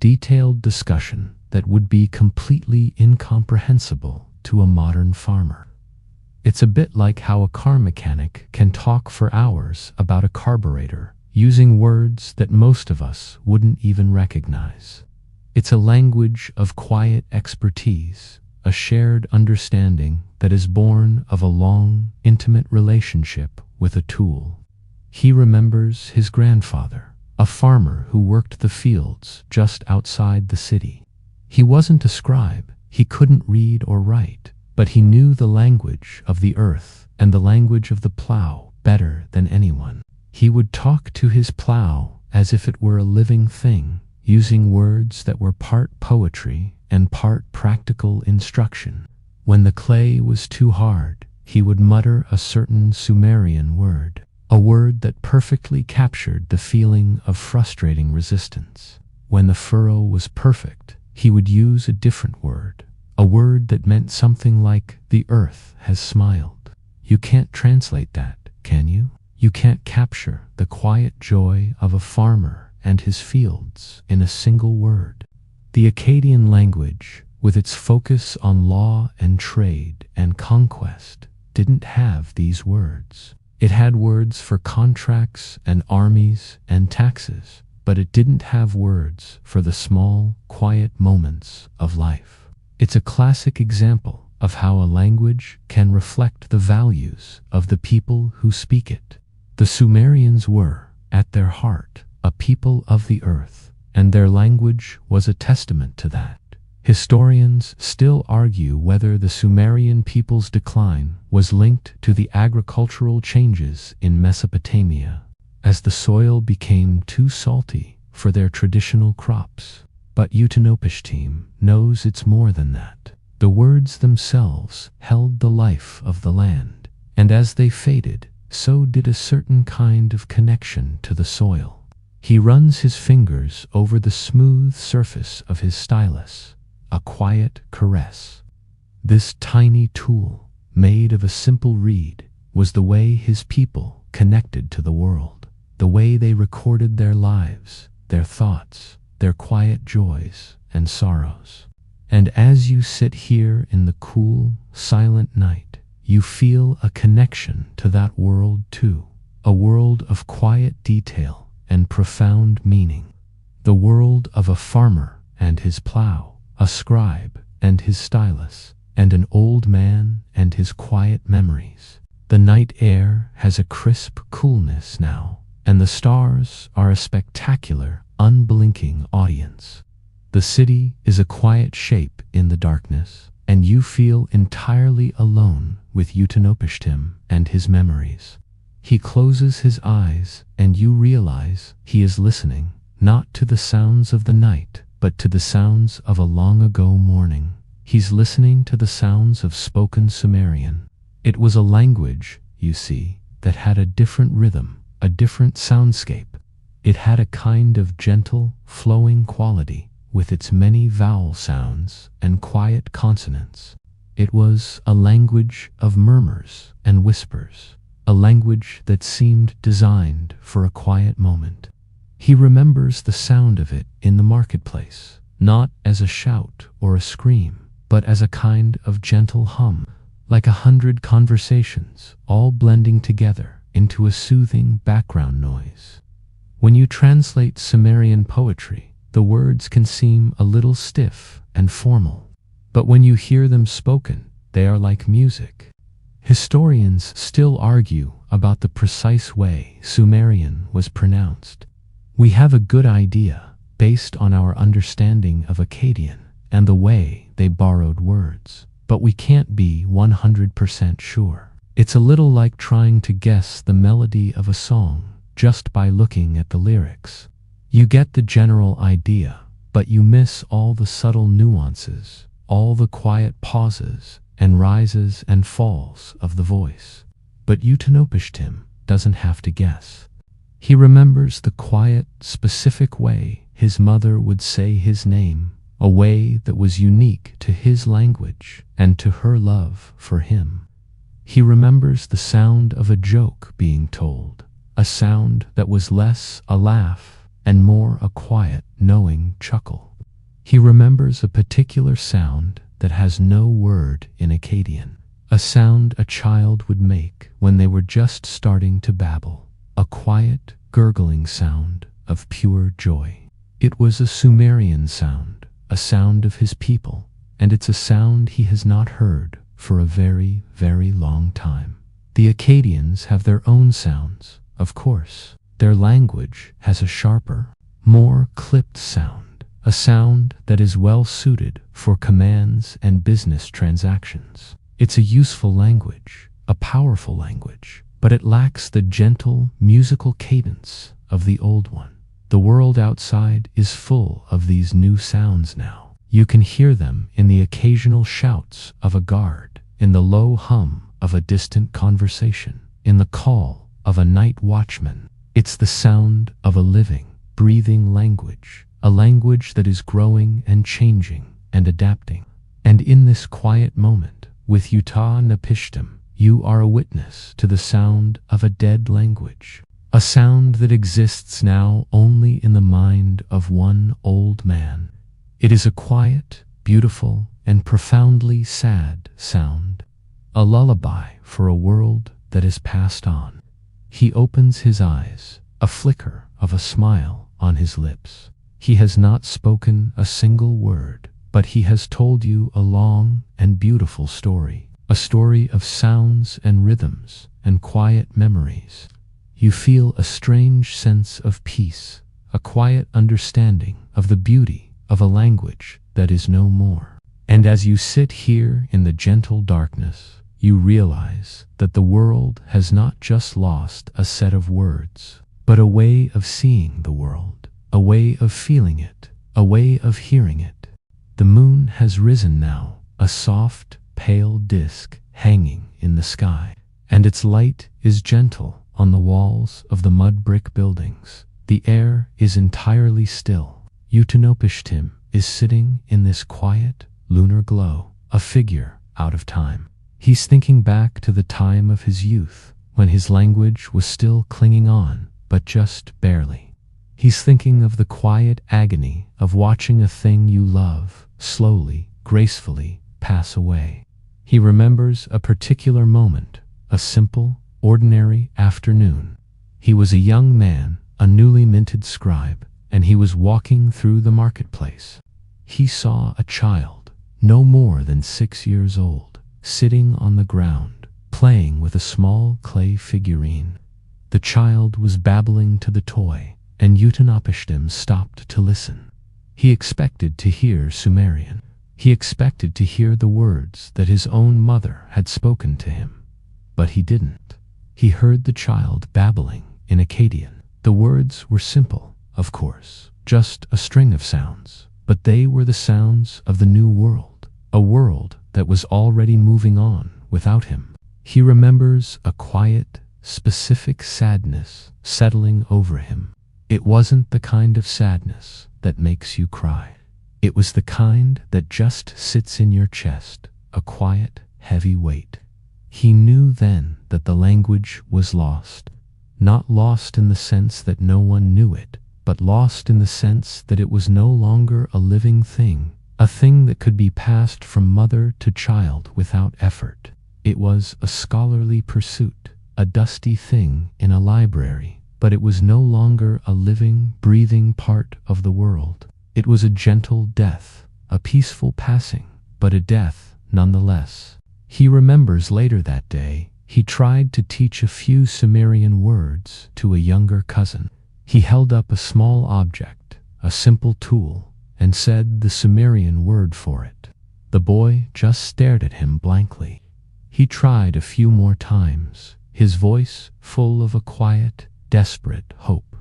detailed discussion that would be completely incomprehensible to a modern farmer. It's a bit like how a car mechanic can talk for hours about a carburetor, using words that most of us wouldn't even recognize. It's a language of quiet expertise, a shared understanding that is born of a long, intimate relationship with a tool. He remembers his grandfather, a farmer who worked the fields just outside the city. He wasn't a scribe, he couldn't read or write, but he knew the language of the earth and the language of the plow better than anyone. He would talk to his plow as if it were a living thing, using words that were part poetry and part practical instruction. When the clay was too hard, he would mutter a certain Sumerian word, a word that perfectly captured the feeling of frustrating resistance. When the furrow was perfect, he would use a different word, a word that meant something like, "The earth has smiled." You can't translate that, can you? You can't capture the quiet joy of a farmer and his fields in a single word. The Akkadian language, with its focus on law and trade and conquest, didn't have these words. It had words for contracts and armies and taxes, but it didn't have words for the small, quiet moments of life. It's a classic example of how a language can reflect the values of the people who speak it. The Sumerians were, at their heart, a people of the earth, and their language was a testament to that. Historians still argue whether the Sumerian people's decline was linked to the agricultural changes in Mesopotamia, as the soil became too salty for their traditional crops. But Utnapishtim knows it's more than that. The words themselves held the life of the land, and as they faded, so did a certain kind of connection to the soil. He runs his fingers over the smooth surface of his stylus, a quiet caress. This tiny tool, made of a simple reed, was the way his people connected to the world, the way they recorded their lives, their thoughts, their quiet joys and sorrows. And as you sit here in the cool, silent night, you feel a connection to that world too, a world of quiet detail and profound meaning, the world of a farmer and his plow, a scribe and his stylus, and an old man and his quiet memories. The night air has a crisp coolness now, and the stars are a spectacular, unblinking audience. The city is a quiet shape in the darkness, and you feel entirely alone with Utnapishtim and his memories. He closes his eyes, and you realize he is listening, not to the sounds of the night, but to the sounds of a long-ago morning. He's listening to the sounds of spoken Sumerian. It was a language, you see, that had a different rhythm, a different soundscape. It had a kind of gentle, flowing quality, with its many vowel sounds and quiet consonants. It was a language of murmurs and whispers, a language that seemed designed for a quiet moment. He remembers the sound of it in the marketplace, not as a shout or a scream, but as a kind of gentle hum, like 100 conversations, all blending together into a soothing background noise. When you translate Sumerian poetry, the words can seem a little stiff and formal, but when you hear them spoken, they are like music. Historians still argue about the precise way Sumerian was pronounced. We have a good idea, based on our understanding of Akkadian and the way they borrowed words, but we can't be 100% sure. It's a little like trying to guess the melody of a song just by looking at the lyrics. You get the general idea, but you miss all the subtle nuances, all the quiet pauses and rises and falls of the voice. But Utnapishtim doesn't have to guess. He remembers the quiet, specific way his mother would say his name, a way that was unique to his language and to her love for him. He remembers the sound of a joke being told, a sound that was less a laugh and more a quiet, knowing chuckle. He remembers a particular sound that has no word in Akkadian, a sound a child would make when they were just starting to babble, a quiet, gurgling sound of pure joy. It was a Sumerian sound, a sound of his people, and it's a sound he has not heard for a very, very long time. The Akkadians have their own sounds, of course. Their language has a sharper, more clipped sound, a sound that is well suited for commands and business transactions. It's a useful language, a powerful language, but it lacks the gentle, musical cadence of the old one. The world outside is full of these new sounds now. You can hear them in the occasional shouts of a guard, in the low hum of a distant conversation, in the call of a night watchman. It's the sound of a living, breathing language, a language that is growing and changing and adapting. And in this quiet moment, with Utah-Napishtim, you are a witness to the sound of a dead language, a sound that exists now only in the mind of one old man. It is a quiet, beautiful, and profoundly sad sound, a lullaby for a world that has passed on. He opens his eyes, a flicker of a smile on his lips. He has not spoken a single word, but he has told you a long and beautiful story, a story of sounds and rhythms and quiet memories. You feel a strange sense of peace, a quiet understanding of the beauty of a language that is no more. And as you sit here in the gentle darkness, you realize that the world has not just lost a set of words, but a way of seeing the world, a way of feeling it, a way of hearing it. The moon has risen now, a soft, pale disk hanging in the sky, and its light is gentle on the walls of the mud brick buildings. The air is entirely still. Utah-Napishtim is sitting in this quiet, lunar glow, a figure out of time. He's thinking back to the time of his youth, when his language was still clinging on, but just barely. He's thinking of the quiet agony of watching a thing you love slowly, gracefully pass away. He remembers a particular moment, a simple, ordinary afternoon. He was a young man, a newly minted scribe, and he was walking through the marketplace. He saw a child, no more than 6 years old, sitting on the ground, playing with a small clay figurine. The child was babbling to the toy, and Utah-Napishtim stopped to listen. He expected to hear Sumerian. He expected to hear the words that his own mother had spoken to him. But he didn't. He heard the child babbling in Akkadian. The words were simple, of course, just a string of sounds, but they were the sounds of the new world, a world that was already moving on without him. He remembers a quiet, specific sadness settling over him. It wasn't the kind of sadness that makes you cry. It was the kind that just sits in your chest, a quiet, heavy weight. He knew then that the language was lost, not lost in the sense that no one knew it, but lost in the sense that it was no longer a living thing, a thing that could be passed from mother to child without effort. It was a scholarly pursuit, a dusty thing in a library, but it was no longer a living, breathing part of the world. It was a gentle death, a peaceful passing, but a death nonetheless. He remembers later that day, he tried to teach a few Sumerian words to a younger cousin. He held up a small object, a simple tool, and said the Sumerian word for it. The boy just stared at him blankly. He tried a few more times, his voice full of a quiet, desperate hope.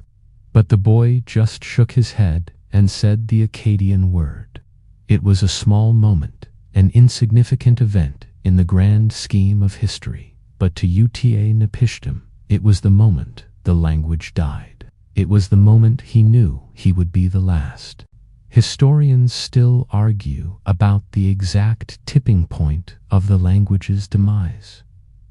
But the boy just shook his head and said the Akkadian word. It was a small moment, an insignificant event in the grand scheme of history, but to Utah-Napishtim, it was the moment the language died. It was the moment he knew he would be the last. Historians still argue about the exact tipping point of the language's demise.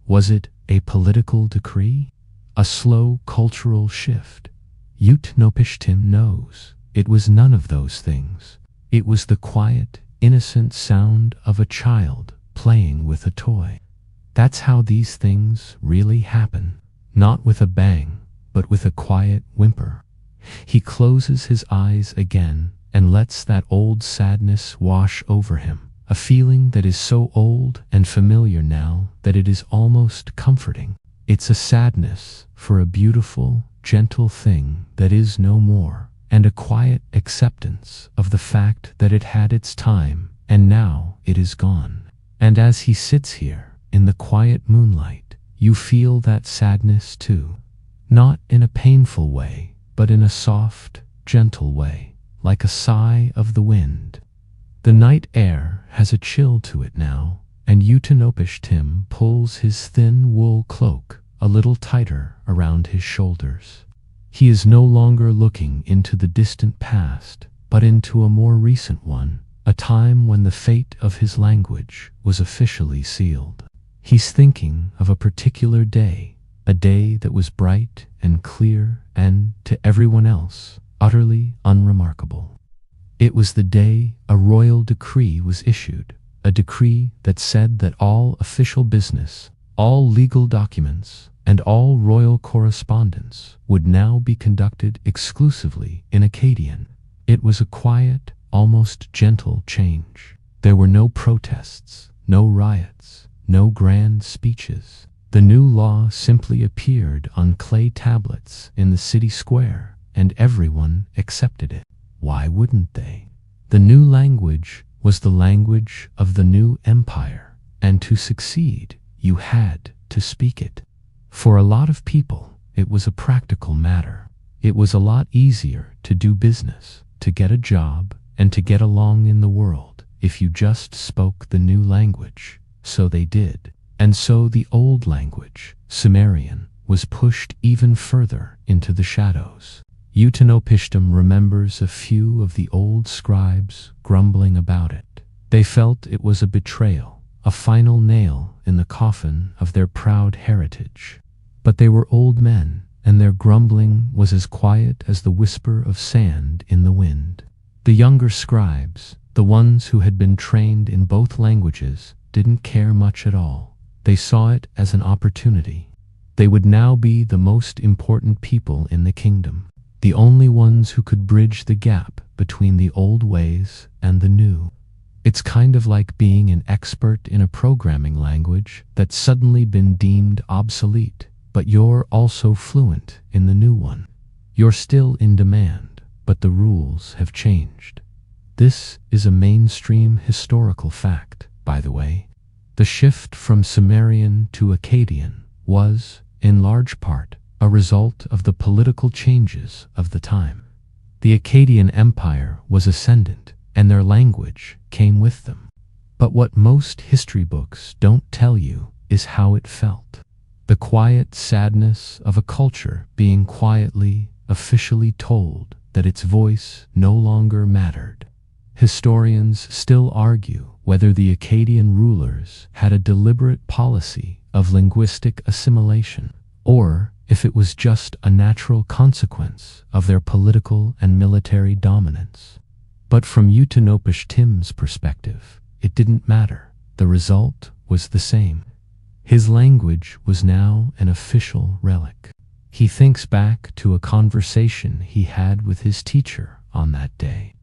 Was it a political decree? A slow cultural shift? Utah-Napishtim knows it was none of those things. It was the quiet, innocent sound of a child playing with a toy. That's how these things really happen. Not with a bang, but with a quiet whimper. He closes his eyes again and lets that old sadness wash over him, a feeling that is so old and familiar now that it is almost comforting. It's a sadness for a beautiful, gentle thing that is no more, and a quiet acceptance of the fact that it had its time and now it is gone. And as he sits here in the quiet moonlight, you feel that sadness too. Not in a painful way, but in a soft, gentle way, like a sigh of the wind. The night air has a chill to it now, and Utanopishtim pulls his thin wool cloak a little tighter around his shoulders. He is no longer looking into the distant past, but into a more recent one, a time when the fate of his language was officially sealed. He's thinking of a particular day, a day that was bright and clear and, to everyone else, utterly unremarkable. It was the day a royal decree was issued, a decree that said that all official business, all legal documents, and all royal correspondence would now be conducted exclusively in Akkadian. It was a quiet, almost gentle change. There were no protests, no riots, no grand speeches. The new law simply appeared on clay tablets in the city square, and everyone accepted it. Why wouldn't they? The new language was the language of the new empire, and to succeed, you had to speak it. For a lot of people, it was a practical matter. It was a lot easier to do business, to get a job, and to get along in the world if you just spoke the new language. So they did. And so the old language, Sumerian, was pushed even further into the shadows. Utanopishtim remembers a few of the old scribes grumbling about it. They felt it was a betrayal, a final nail in the coffin of their proud heritage. But they were old men, and their grumbling was as quiet as the whisper of sand in the wind. The younger scribes, the ones who had been trained in both languages, didn't care much at all. They saw it as an opportunity. They would now be the most important people in the kingdom, the only ones who could bridge the gap between the old ways and the new. It's kind of like being an expert in a programming language that's suddenly been deemed obsolete, but you're also fluent in the new one. You're still in demand, but the rules have changed. This is a mainstream historical fact, by the way. The shift from Sumerian to Akkadian was, in large part, a result of the political changes of the time. The Akkadian Empire was ascendant, and their language came with them. But what most history books don't tell you is how it felt. The quiet sadness of a culture being quietly, officially told that its voice no longer mattered. Historians still argue whether the Akkadian rulers had a deliberate policy of linguistic assimilation, or if it was just a natural consequence of their political and military dominance. But from Utanopishtim's perspective, it didn't matter. The result was the same. His language was now an official relic. He thinks back to a conversation he had with his teacher on that day.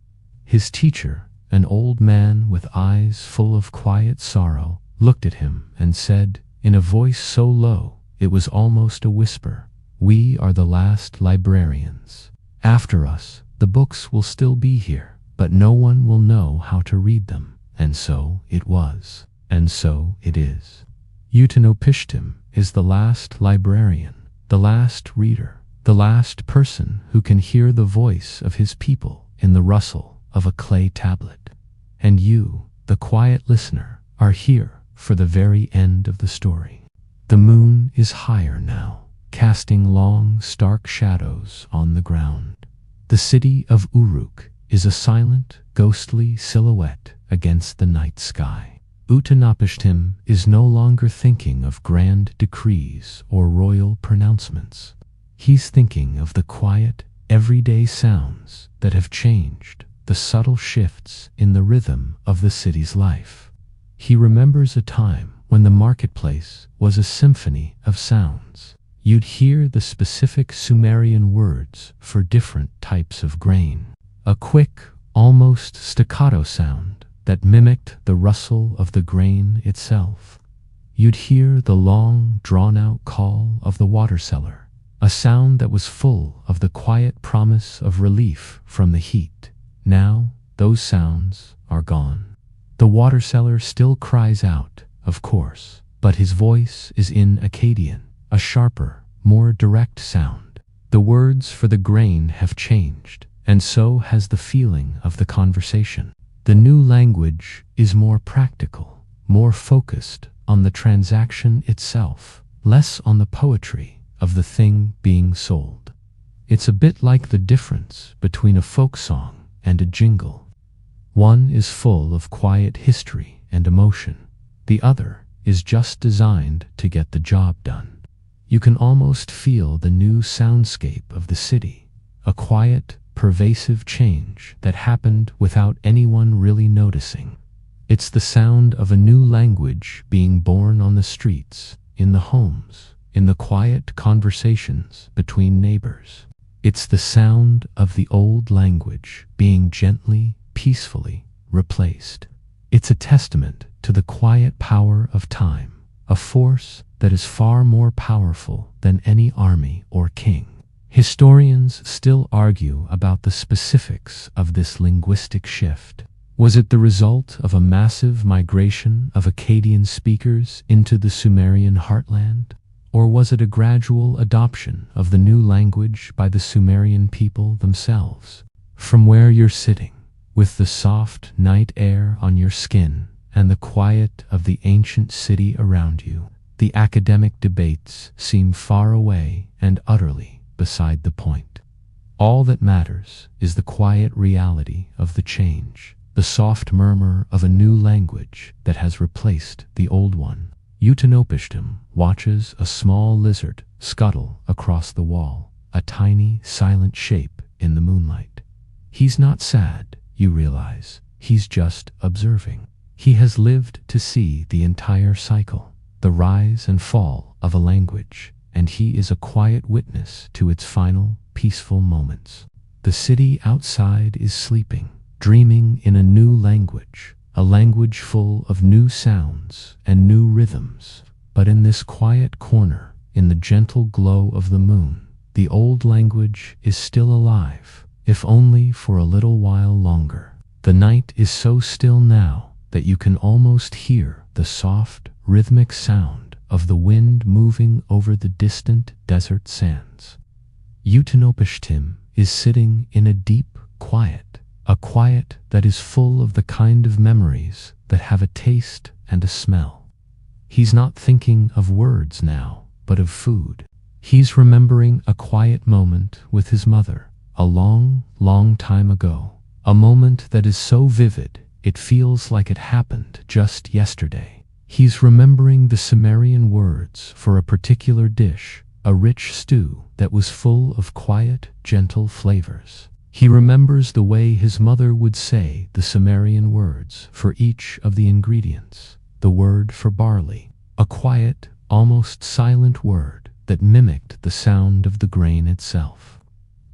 His teacher, an old man with eyes full of quiet sorrow, looked at him and said, in a voice so low it was almost a whisper, "We are the last librarians. After us, the books will still be here, but no one will know how to read them." And so it was. And so it is. Utanopishtim is the last librarian, the last reader, the last person who can hear the voice of his people in the rustle of a clay tablet. And you, the quiet listener, are here for the very end of the story. The moon is higher now, casting long, stark shadows on the ground. The city of Uruk is a silent, ghostly silhouette against the night sky. Utanopishtim is no longer thinking of grand decrees or royal pronouncements. He's thinking of the quiet, everyday sounds that have changed, the subtle shifts in the rhythm of the city's life. He remembers a time when the marketplace was a symphony of sounds. You'd hear the specific Sumerian words for different types of grain. A quick, almost staccato sound that mimicked the rustle of the grain itself. You'd hear the long, drawn-out call of the water seller, a sound that was full of the quiet promise of relief from the heat. Now, those sounds are gone. The water seller still cries out, of course, but his voice is in Akkadian, a sharper, more direct sound. The words for the grain have changed, and so has the feeling of the conversation. The new language is more practical, more focused on the transaction itself, less on the poetry of the thing being sold. It's a bit like the difference between a folk song and a jingle. One is full of quiet history and emotion. The other is just designed to get the job done. You can almost feel the new soundscape of the city, a quiet, pervasive change that happened without anyone really noticing. It's the sound of a new language being born on the streets, in the homes, in the quiet conversations between neighbors. It's the sound of the old language being gently, peacefully replaced. It's a testament to the quiet power of time, a force that is far more powerful than any army or king. Historians still argue about the specifics of this linguistic shift. Was it the result of a massive migration of Akkadian speakers into the Sumerian heartland? Or was it a gradual adoption of the new language by the Sumerian people themselves? From where you're sitting, with the soft night air on your skin and the quiet of the ancient city around you, the academic debates seem far away and utterly beside the point. All that matters is the quiet reality of the change, the soft murmur of a new language that has replaced the old one. Utanopishtim watches a small lizard scuttle across the wall, a tiny, silent shape in the moonlight. He's not sad, you realize. He's just observing. He has lived to see the entire cycle, the rise and fall of a language, and he is a quiet witness to its final, peaceful moments. The city outside is sleeping, dreaming in a new language, a language full of new sounds and new rhythms. But in this quiet corner, in the gentle glow of the moon, the old language is still alive, if only for a little while longer. The night is so still now that you can almost hear the soft, rhythmic sound of the wind moving over the distant desert sands. Utanopishtim is sitting in a deep quiet, a quiet that is full of the kind of memories that have a taste and a smell. He's not thinking of words now, but of food. He's remembering a quiet moment with his mother, a long, long time ago, a moment that is so vivid it feels like it happened just yesterday. He's remembering the Sumerian words for a particular dish, a rich stew that was full of quiet, gentle flavors. He remembers the way his mother would say the Sumerian words for each of the ingredients. The word for barley, a quiet, almost silent word that mimicked the sound of the grain itself.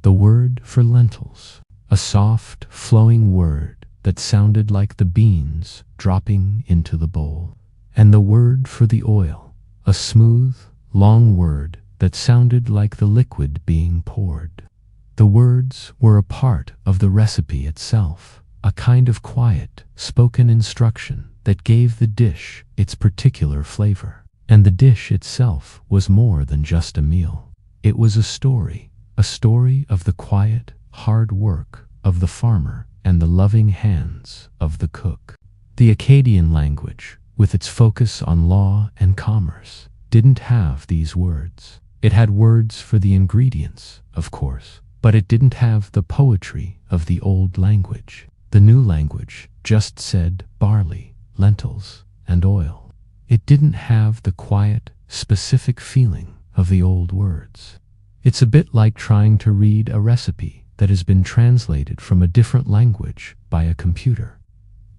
The word for lentils, a soft, flowing word that sounded like the beans dropping into the bowl. And the word for the oil, a smooth, long word that sounded like the liquid being poured. The words were a part of the recipe itself, a kind of quiet, spoken instruction that gave the dish its particular flavor. And the dish itself was more than just a meal. It was a story of the quiet, hard work of the farmer and the loving hands of the cook. The Akkadian language, with its focus on law and commerce, didn't have these words. It had words for the ingredients, of course, but it didn't have the poetry of the old language. The new language just said barley, lentils, and oil. It didn't have the quiet, specific feeling of the old words. It's a bit like trying to read a recipe that has been translated from a different language by a computer.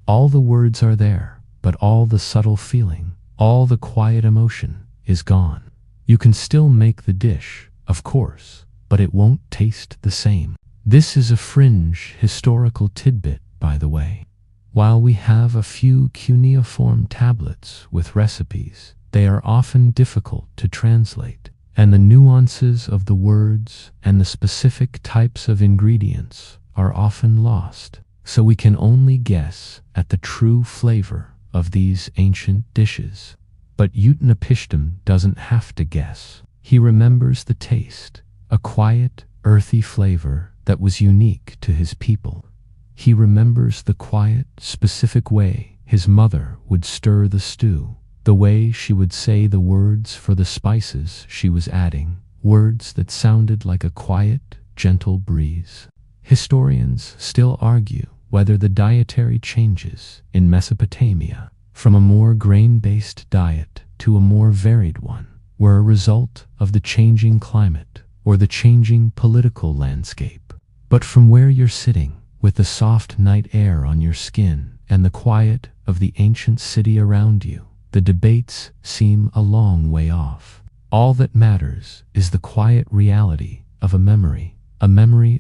All the words are there, but all the subtle feeling All the quiet emotion is gone. You can still make the dish, of course, but it won't taste the same. This is a fringe historical tidbit, by the way. While we have a few cuneiform tablets with recipes, they are often difficult to translate, and the nuances of the words and the specific types of ingredients are often lost. So we can only guess at the true flavor of these ancient dishes. But Utnapishtim doesn't have to guess. He remembers the taste, a quiet, earthy flavor that was unique to his people. He remembers the quiet, specific way his mother would stir the stew, the way she would say the words for the spices she was adding, words that sounded like a quiet, gentle breeze. Historians still argue whether the dietary changes in Mesopotamia, from a more grain-based diet to a more varied one, were a result of the changing climate or the changing political landscape. But from where you're sitting, with the soft night air on your skin and the quiet of the ancient city around you, the debates seem a long way off. All that matters is the quiet reality of a memory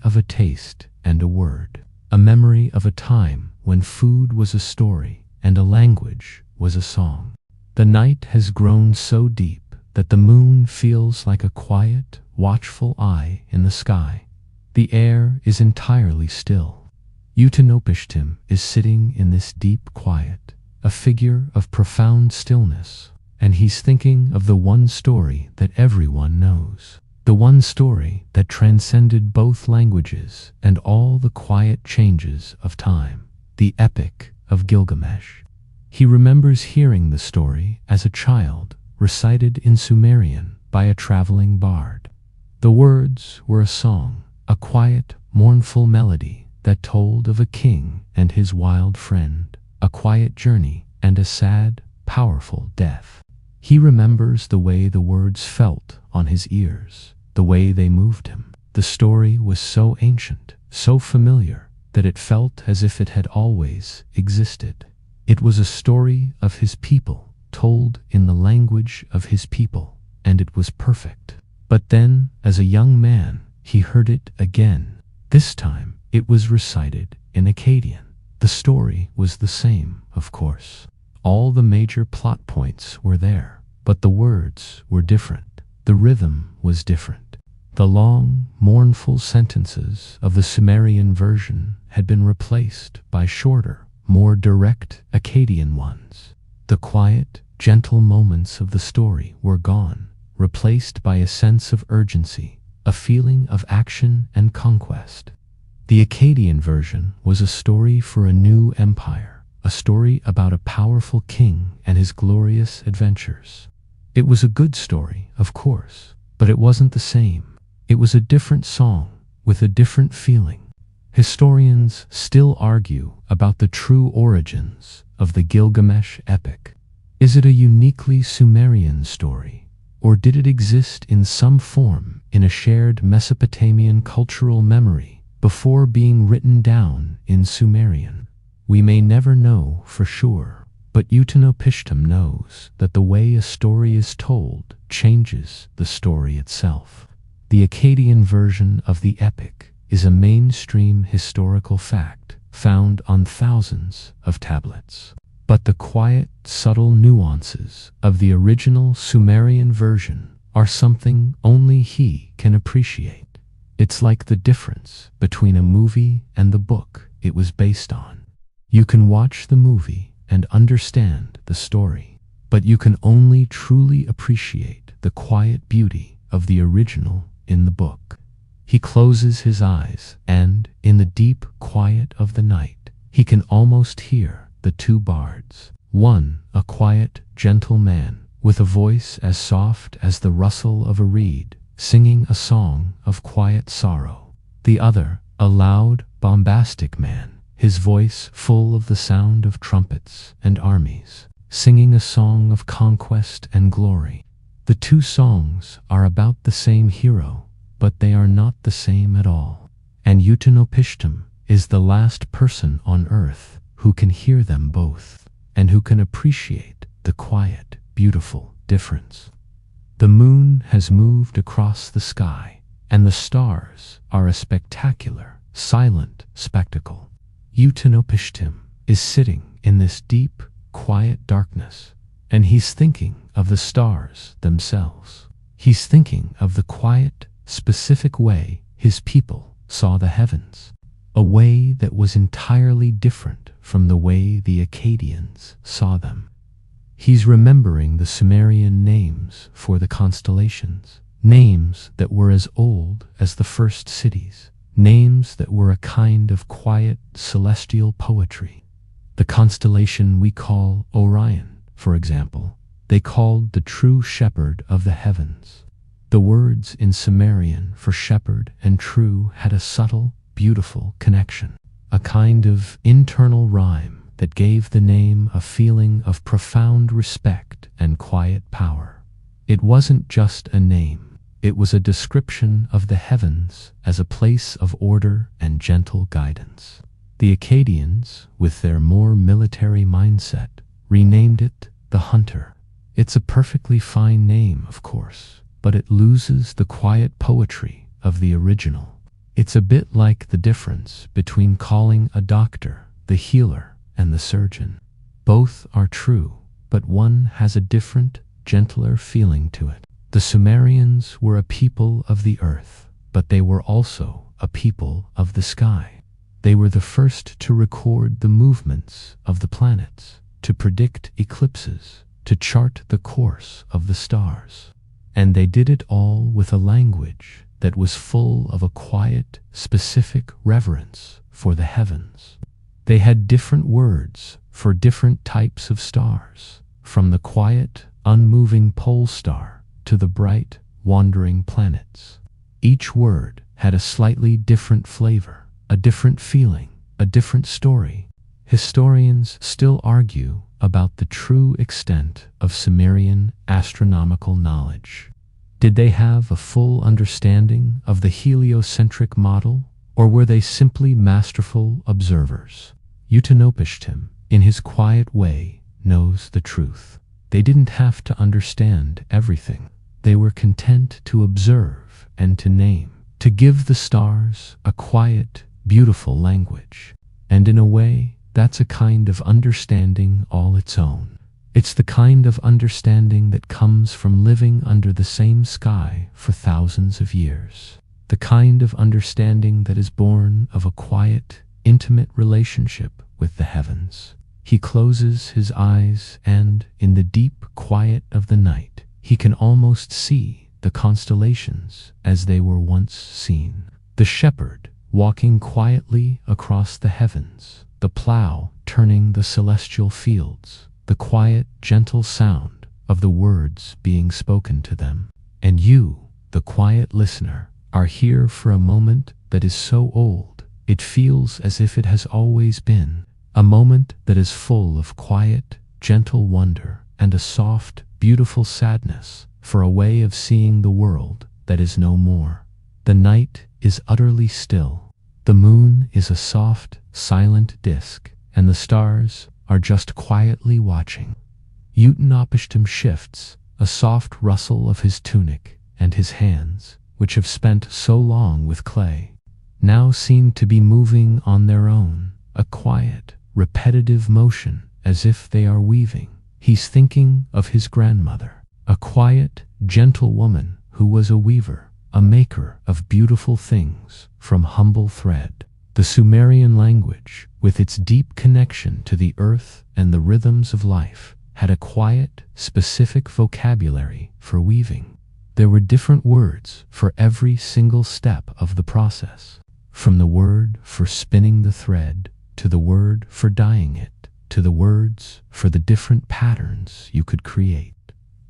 of a taste and a word, a memory of a time when food was a story and a language was a song. The night has grown so deep that the moon feels like a quiet, watchful eye in the sky. The air is entirely still. Utnapishtim is sitting in this deep quiet, a figure of profound stillness, and he's thinking of the one story that everyone knows, the one story that transcended both languages and all the quiet changes of time, the Epic of Gilgamesh. He remembers hearing the story as a child, recited in Sumerian by a traveling bard. The words were a song, a quiet, mournful melody that told of a king and his wild friend, a quiet journey and a sad, powerful death. He remembers the way the words felt on his ears, the way they moved him. The story was so ancient, so familiar, that it felt as if it had always existed. It was a story of his people, told in the language of his people, and it was perfect. But then, as a young man, he heard it again. This time, it was recited in Akkadian. The story was the same, of course. All the major plot points were there, but the words were different. The rhythm was different. The long, mournful sentences of the Sumerian version had been replaced by shorter, more direct Akkadian ones. The quiet, gentle moments of the story were gone, replaced by a sense of urgency, a feeling of action and conquest. The Akkadian version was a story for a new empire, a story about a powerful king and his glorious adventures. It was a good story, of course, but it wasn't the same. It was a different song, with a different feeling. Historians still argue about the true origins of the Gilgamesh epic. Is it a uniquely Sumerian story, or did it exist in some form in a shared Mesopotamian cultural memory before being written down in Sumerian? We may never know for sure, but Utnapishtim knows that the way a story is told changes the story itself. The Akkadian version of the epic is a mainstream historical fact found on thousands of tablets. But the quiet, subtle nuances of the original Sumerian version are something only he can appreciate. It's like the difference between a movie and the book it was based on. You can watch the movie and understand the story, but you can only truly appreciate the quiet beauty of the original in the book. He closes his eyes, and, in the deep quiet of the night, he can almost hear the two bards. One, a quiet, gentle man, with a voice as soft as the rustle of a reed, singing a song of quiet sorrow. The other, a loud, bombastic man, his voice full of the sound of trumpets and armies, singing a song of conquest and glory. The two songs are about the same hero, but they are not the same at all. And Utnapishtim is the last person on earth who can hear them both, and who can appreciate the quiet, beautiful difference. The moon has moved across the sky, and the stars are a spectacular, silent spectacle. Utanopishtim is sitting in this deep, quiet darkness, and he's thinking of the stars themselves. He's thinking of the quiet, specific way his people saw the heavens, a way that was entirely different from the way the Akkadians saw them. He's remembering the Sumerian names for the constellations, names that were as old as the first cities, names that were a kind of quiet, celestial poetry. The constellation we call Orion, for example, they called the true shepherd of the heavens. The words in Sumerian for shepherd and true had a subtle, beautiful connection, a kind of internal rhyme that gave the name a feeling of profound respect and quiet power. It wasn't just a name, it was a description of the heavens as a place of order and gentle guidance. The Akkadians, with their more military mindset, renamed it the Hunter. It's a perfectly fine name, of course, but it loses the quiet poetry of the original. It's a bit like the difference between calling a doctor the healer and the surgeon. Both are true, but one has a different, gentler feeling to it. The Sumerians were a people of the earth, but they were also a people of the sky. They were the first to record the movements of the planets, to predict eclipses, to chart the course of the stars. And they did it all with a language that was full of a quiet, specific reverence for the heavens. They had different words for different types of stars, from the quiet, unmoving pole star to the bright, wandering planets. Each word had a slightly different flavor, a different feeling, a different story. Historians still argue about the true extent of Sumerian astronomical knowledge. Did they have a full understanding of the heliocentric model, or were they simply masterful observers? Utanopishtim, in his quiet way, knows the truth. They didn't have to understand everything. They were content to observe and to name, to give the stars a quiet, beautiful language. And in a way, that's a kind of understanding all its own. It's the kind of understanding that comes from living under the same sky for thousands of years. The kind of understanding that is born of a quiet, intimate relationship with the heavens. He closes his eyes and, in the deep quiet of the night, he can almost see the constellations as they were once seen. The shepherd walking quietly across the heavens, the plow turning the celestial fields, the quiet, gentle sound of the words being spoken to them. And you, the quiet listener, are here for a moment that is so old, it feels as if it has always been, a moment that is full of quiet, gentle wonder and a soft, beautiful sadness for a way of seeing the world that is no more. The night is utterly still. The moon is a soft, silent disk, and the stars are just quietly watching. Utanopishtim shifts, a soft rustle of his tunic, and his hands, which have spent so long with clay, now seem to be moving on their own, a quiet, repetitive motion as if they are weaving. He's thinking of his grandmother, a quiet, gentle woman who was a weaver, a maker of beautiful things from humble thread. The Sumerian language, with its deep connection to the earth and the rhythms of life, had a quiet, specific vocabulary for weaving. There were different words for every single step of the process, from the word for spinning the thread, to the word for dyeing it, to the words for the different patterns you could create.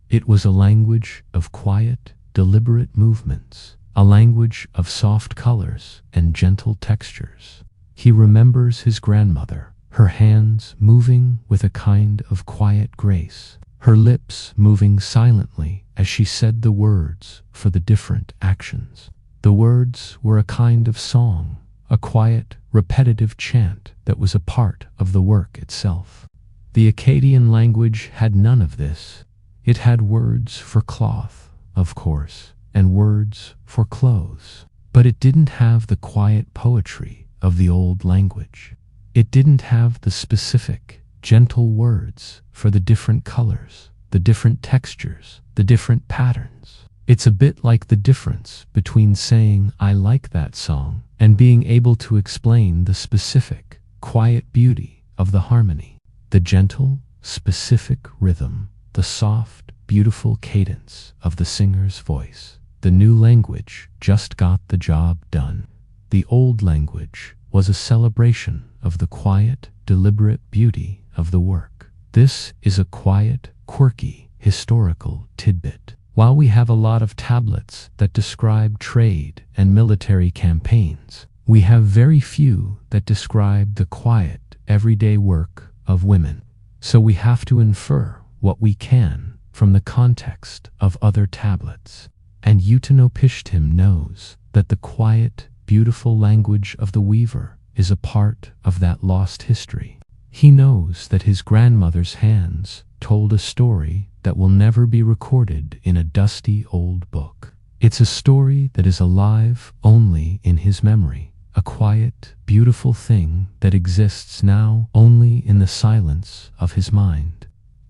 It was a language of quiet, deliberate movements, a language of soft colors and gentle textures. He remembers his grandmother, her hands moving with a kind of quiet grace, her lips moving silently as she said the words for the different actions. The words were a kind of song, a quiet, repetitive chant that was a part of the work itself. The Akkadian language had none of this. It had words for cloth, of course, and words for clothes. But it didn't have the quiet poetry of the old language. It didn't have the specific, gentle words for the different colors, the different textures, the different patterns. It's a bit like the difference between saying, "I like that song," and being able to explain the specific, quiet beauty of the harmony. The gentle, specific rhythm, the soft, beautiful cadence of the singer's voice. The new language just got the job done. The old language was a celebration of the quiet, deliberate beauty of the work. This is a quiet, quirky, historical tidbit. While we have a lot of tablets that describe trade and military campaigns, we have very few that describe the quiet, everyday work of women. So we have to infer what we can from the context of other tablets. And Utnapishtim knows that the quiet, beautiful language of the weaver is a part of that lost history. He knows that his grandmother's hands told a story that will never be recorded in a dusty old book. It's a story that is alive only in his memory, a quiet, beautiful thing that exists now only in the silence of his mind.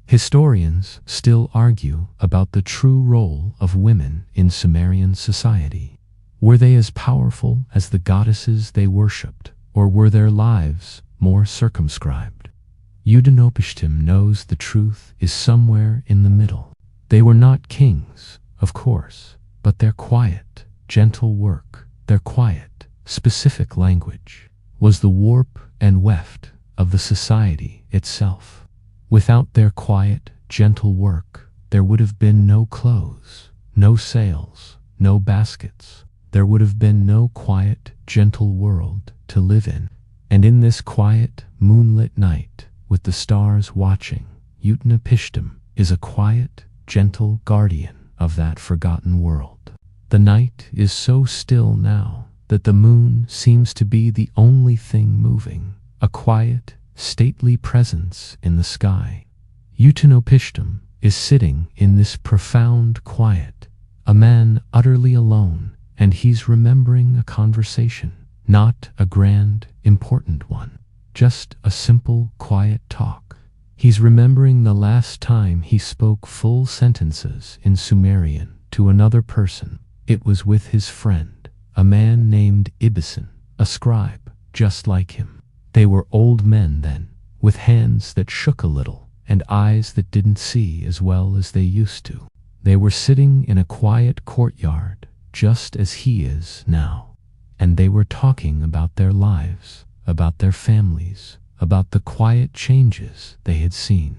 Historians still argue about the true role of women in Sumerian society. Were they as powerful as the goddesses they worshipped, or were their lives more circumscribed? Utnapishtim knows the truth is somewhere in the middle. They were not kings, of course, but their quiet, gentle work, their quiet, specific language, was the warp and weft of the society itself. Without their quiet, gentle work, there would have been no clothes, no sails, no baskets. There would have been no quiet, gentle world to live in. And in this quiet, moonlit night, with the stars watching, Utnapishtim is a quiet, gentle guardian of that forgotten world. The night is so still now that the moon seems to be the only thing moving, a quiet, stately presence in the sky. Utnapishtim is sitting in this profound quiet, a man utterly alone, and he's remembering a conversation, not a grand, important one, just a simple, quiet talk. He's remembering the last time he spoke full sentences in Sumerian to another person. It was with his friend, a man named Ibison, a scribe, just like him. They were old men then, with hands that shook a little and eyes that didn't see as well as they used to. They were sitting in a quiet courtyard, just as he is now, and they were talking about their lives, about their families, about the quiet changes they had seen.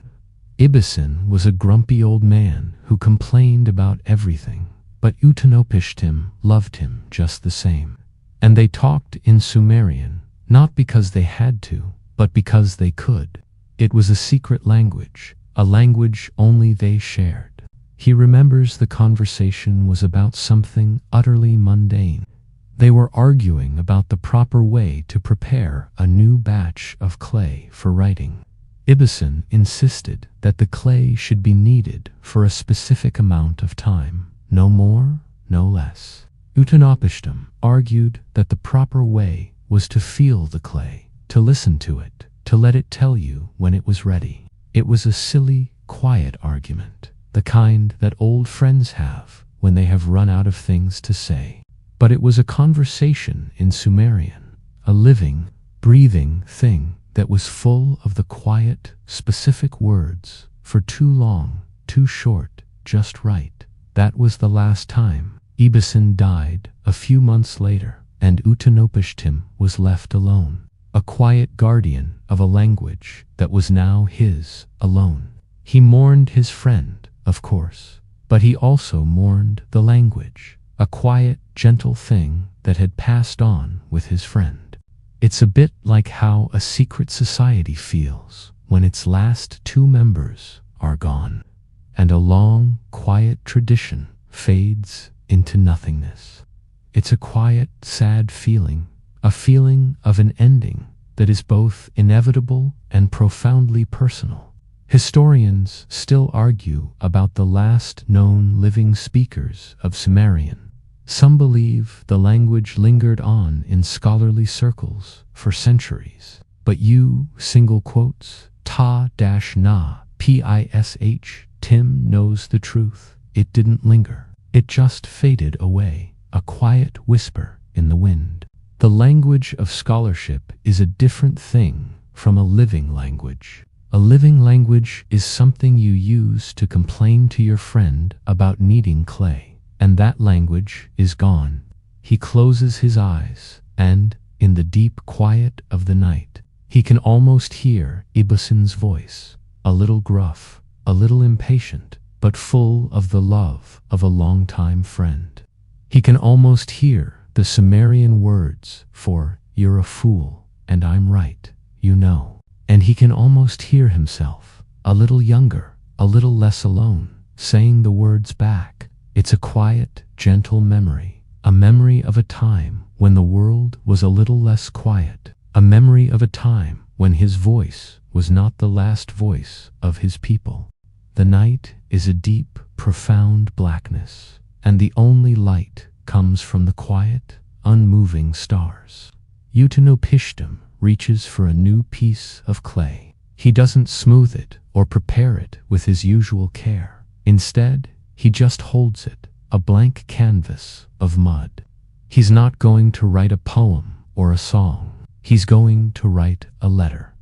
Ibison was a grumpy old man who complained about everything, but Utnapishtim loved him just the same. And they talked in Sumerian, not because they had to, but because they could. It was a secret language, a language only they shared. He remembers the conversation was about something utterly mundane. They were arguing about the proper way to prepare a new batch of clay for writing. Ibison insisted that the clay should be kneaded for a specific amount of time, no more, no less. Utnapishtim argued that the proper way was to feel the clay, to listen to it, to let it tell you when it was ready. It was a silly, quiet argument, the kind that old friends have when they have run out of things to say. But it was a conversation in Sumerian, a living, breathing thing that was full of the quiet, specific words for too long, too short, just right. That was the last time. Ibison died a few months later, and Utnapishtim was left alone, a quiet guardian of a language that was now his alone. He mourned his friend, of course, but he also mourned the language, a quiet, gentle thing that had passed on with his friend. It's a bit like how a secret society feels when its last two members are gone, and a long, quiet tradition fades into nothingness. It's a quiet, sad feeling, a feeling of an ending that is both inevitable and profoundly personal. Historians still argue about the last known living speakers of Sumerian. Some believe the language lingered on in scholarly circles for centuries. But ta-na pish Tim knows the truth. It didn't linger. It just faded away, a quiet whisper in the wind. The language of scholarship is a different thing from a living language. A living language is something you use to complain to your friend about needing clay, and that language is gone. He closes his eyes, and, in the deep quiet of the night, he can almost hear Ibuson's voice, a little gruff, a little impatient, but full of the love of a longtime friend. He can almost hear the Sumerian words for, "You're a fool, and I'm right, you know." And he can almost hear himself, a little younger, a little less alone, saying the words back. It's a quiet, gentle memory, a memory of a time when the world was a little less quiet, a memory of a time when his voice was not the last voice of his people. The night is a deep, profound blackness, and the only light comes from the quiet, unmoving stars. Utanopishtim reaches for a new piece of clay. He doesn't smooth it or prepare it with his usual care. Instead, he just holds it, a blank canvas of mud. He's not going to write a poem or a song. He's going to write a letter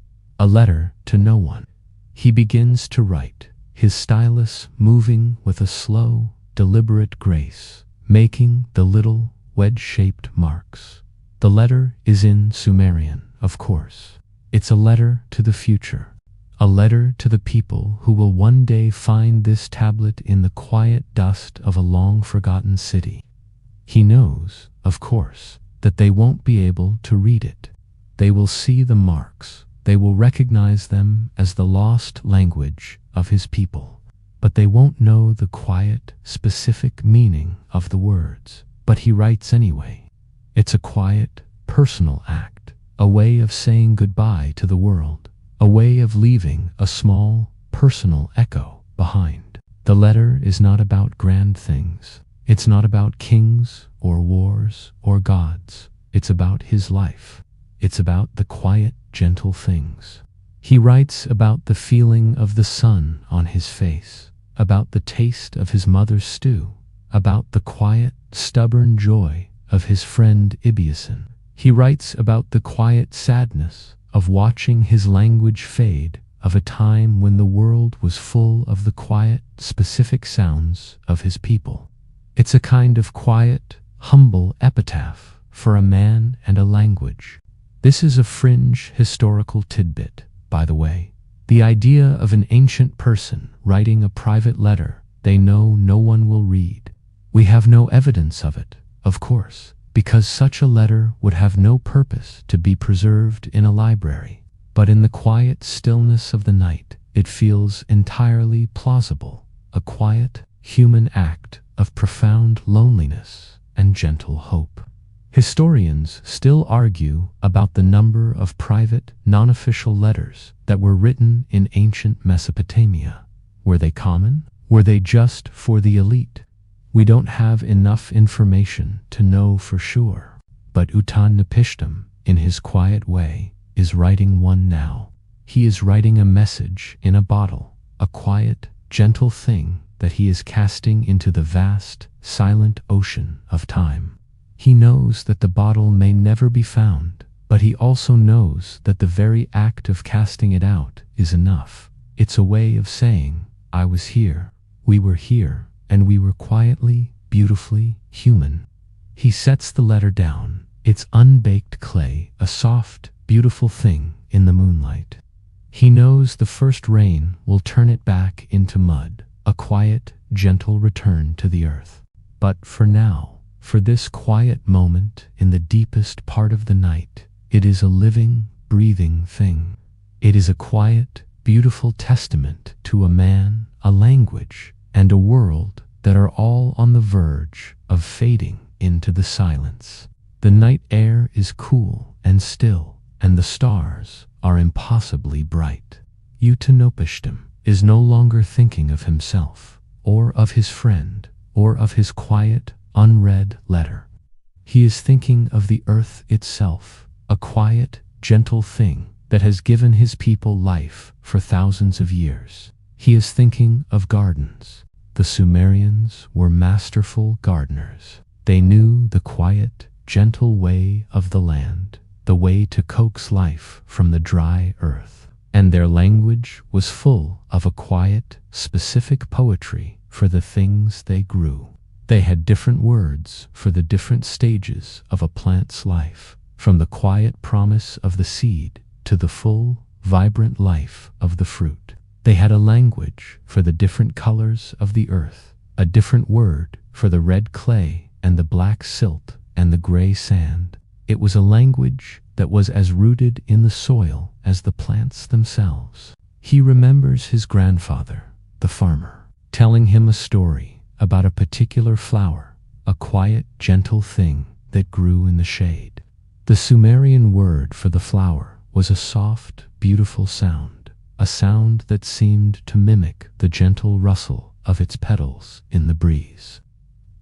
to no one. He begins to write, his stylus moving with a slow, deliberate grace, making the little wedge-shaped marks. The letter is in Sumerian, of course. It's a letter to the future, a letter to the people who will one day find this tablet in the quiet dust of a long-forgotten city. He knows, of course, that they won't be able to read it. They will see the marks. They will recognize them as the lost language of his people. But they won't know the quiet, specific meaning of the words. But he writes anyway. It's a quiet, personal act, a way of saying goodbye to the world, a way of leaving a small, personal echo behind. The letter is not about grand things. It's not about kings or wars or gods. It's about his life. It's about the quiet, gentle things. He writes about the feeling of the sun on his face, about the taste of his mother's stew, about the quiet, stubborn joy of his friend Ibiason. He writes about the quiet sadness of watching his language fade, of a time when the world was full of the quiet, specific sounds of his people. It's a kind of quiet, humble epitaph for a man and a language. This is a fringe historical tidbit, by the way. The idea of an ancient person writing a private letter they know no one will read. We have no evidence of it, of course, because such a letter would have no purpose to be preserved in a library. But in the quiet stillness of the night, it feels entirely plausible, a quiet, human act of profound loneliness and gentle hope. Historians still argue about the number of private, non-official letters that were written in ancient Mesopotamia. Were they common? Were they just for the elite? We don't have enough information to know for sure. But Utanapishtim, in his quiet way, is writing one now. He is writing a message in a bottle, a quiet, gentle thing that he is casting into the vast, silent ocean of time. He knows that the bottle may never be found, but he also knows that the very act of casting it out is enough. It's a way of saying, I was here, we were here, and we were quietly, beautifully human. He sets the letter down. It's unbaked clay, a soft, beautiful thing in the moonlight. He knows the first rain will turn it back into mud, a quiet, gentle return to the earth. But for now, for this quiet moment in the deepest part of the night, it is a living, breathing thing. It is a quiet, beautiful testament to a man, a language, and a world that are all on the verge of fading into the silence. The night air is cool and still, and the stars are impossibly bright. Utanopishtim, is no longer thinking of himself, or of his friend, or of his quiet, unread letter. He is thinking of the earth itself, a quiet, gentle thing that has given his people life for thousands of years. He is thinking of gardens. The Sumerians were masterful gardeners. They knew the quiet, gentle way of the land, the way to coax life from the dry earth. And their language was full of a quiet, specific poetry for the things they grew. They had different words for the different stages of a plant's life, from the quiet promise of the seed to the full, vibrant life of the fruit. They had a language for the different colors of the earth, a different word for the red clay and the black silt and the gray sand. It was a language that was as rooted in the soil as the plants themselves. He remembers his grandfather, the farmer, telling him a story about a particular flower, a quiet, gentle thing that grew in the shade. The Sumerian word for the flower was a soft, beautiful sound, a sound that seemed to mimic the gentle rustle of its petals in the breeze.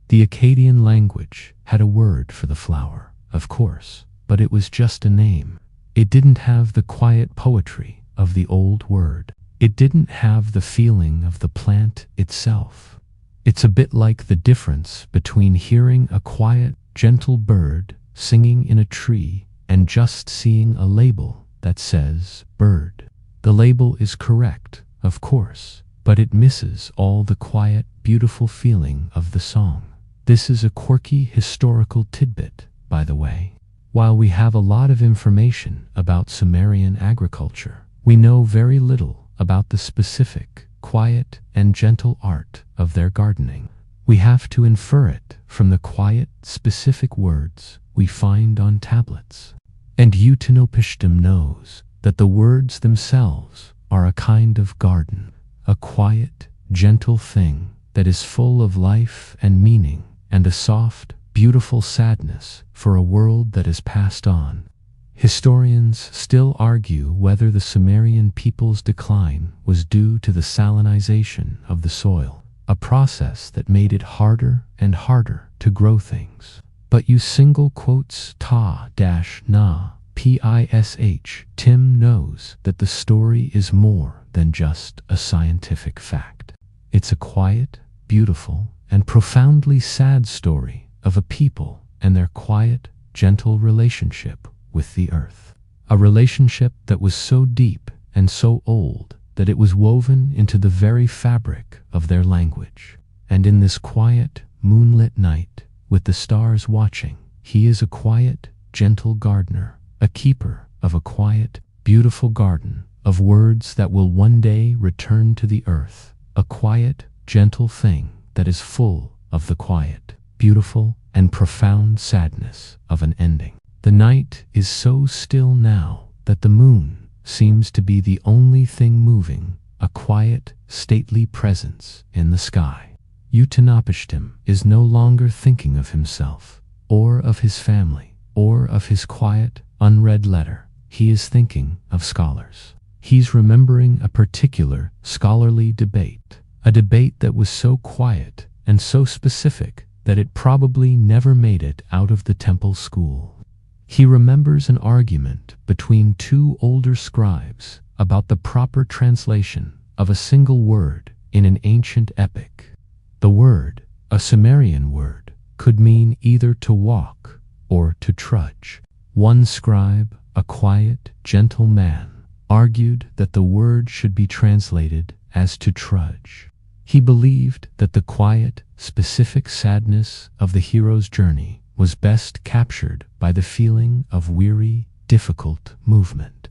The Akkadian language had a word for the flower, of course, but it was just a name. It didn't have the quiet poetry of the old word. It didn't have the feeling of the plant itself. It's a bit like the difference between hearing a quiet, gentle bird singing in a tree and just seeing a label that says bird. The label is correct, of course, but it misses all the quiet, beautiful feeling of the song. This is a quirky historical tidbit, by the way. While we have a lot of information about Sumerian agriculture, we know very little about the specific, quiet, and gentle art of their gardening. We have to infer it from the quiet, specific words we find on tablets. And Utanopishtim knows that the words themselves are a kind of garden, a quiet, gentle thing that is full of life and meaning, and a soft, beautiful sadness for a world that has passed on. Historians still argue whether the Sumerian people's decline was due to the salinization of the soil, a process that made it harder and harder to grow things. But use single quotes ta-na, pish. Tim knows that the story is more than just a scientific fact. It's a quiet, beautiful, and profoundly sad story of a people and their quiet, gentle relationship with the earth. A relationship that was so deep and so old that it was woven into the very fabric of their language. And in this quiet, moonlit night, with the stars watching, he is a quiet, gentle gardener, a keeper of a quiet, beautiful garden of words that will one day return to the earth, a quiet, gentle thing that is full of the quiet, beautiful, and profound sadness of an ending. The night is so still now that the moon seems to be the only thing moving, a quiet, stately presence in the sky. Utanopishtim is no longer thinking of himself, or of his family, or of his quiet, unread letter. He is thinking of scholars. He's remembering a particular scholarly debate, a debate that was so quiet and so specific that it probably never made it out of the temple school. He remembers an argument between two older scribes about the proper translation of a single word in an ancient epic. The word, a Sumerian word, could mean either to walk or to trudge. One scribe, a quiet, gentle man, argued that the word should be translated as to trudge. He believed that the quiet, specific sadness of the hero's journey was best captured by the feeling of weary, difficult movement.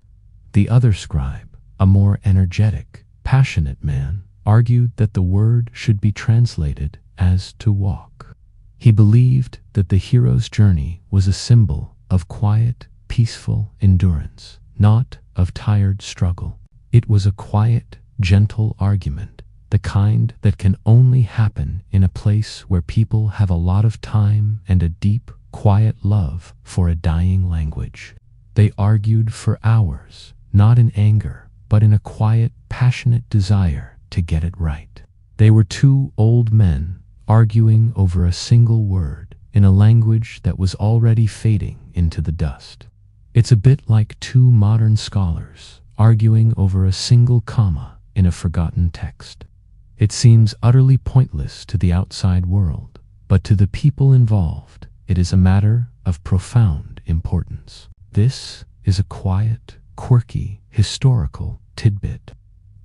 The other scribe, a more energetic, passionate man, argued that the word should be translated as to walk. He believed that the hero's journey was a symbol of quiet, peaceful endurance, not of tired struggle. It was a quiet, gentle argument, the kind that can only happen in a place where people have a lot of time and a deep, quiet love for a dying language. They argued for hours, not in anger, but in a quiet, passionate desire to get it right. They were two old men arguing over a single word in a language that was already fading into the dust. It's a bit like two modern scholars arguing over a single comma in a forgotten text. It seems utterly pointless to the outside world, but to the people involved, it is a matter of profound importance. This is a quiet, quirky, historical tidbit.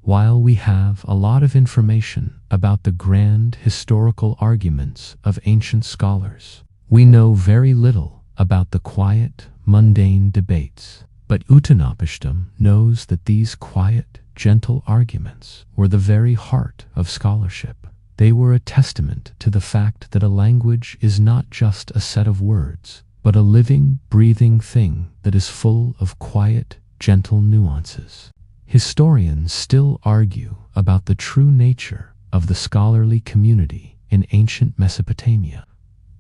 While we have a lot of information about the grand historical arguments of ancient scholars, we know very little about the quiet, mundane debates. But Uttanapishtim knows that these quiet, gentle arguments were the very heart of scholarship. They were a testament to the fact that a language is not just a set of words, but a living, breathing thing that is full of quiet, gentle nuances. Historians still argue about the true nature of the scholarly community in ancient Mesopotamia.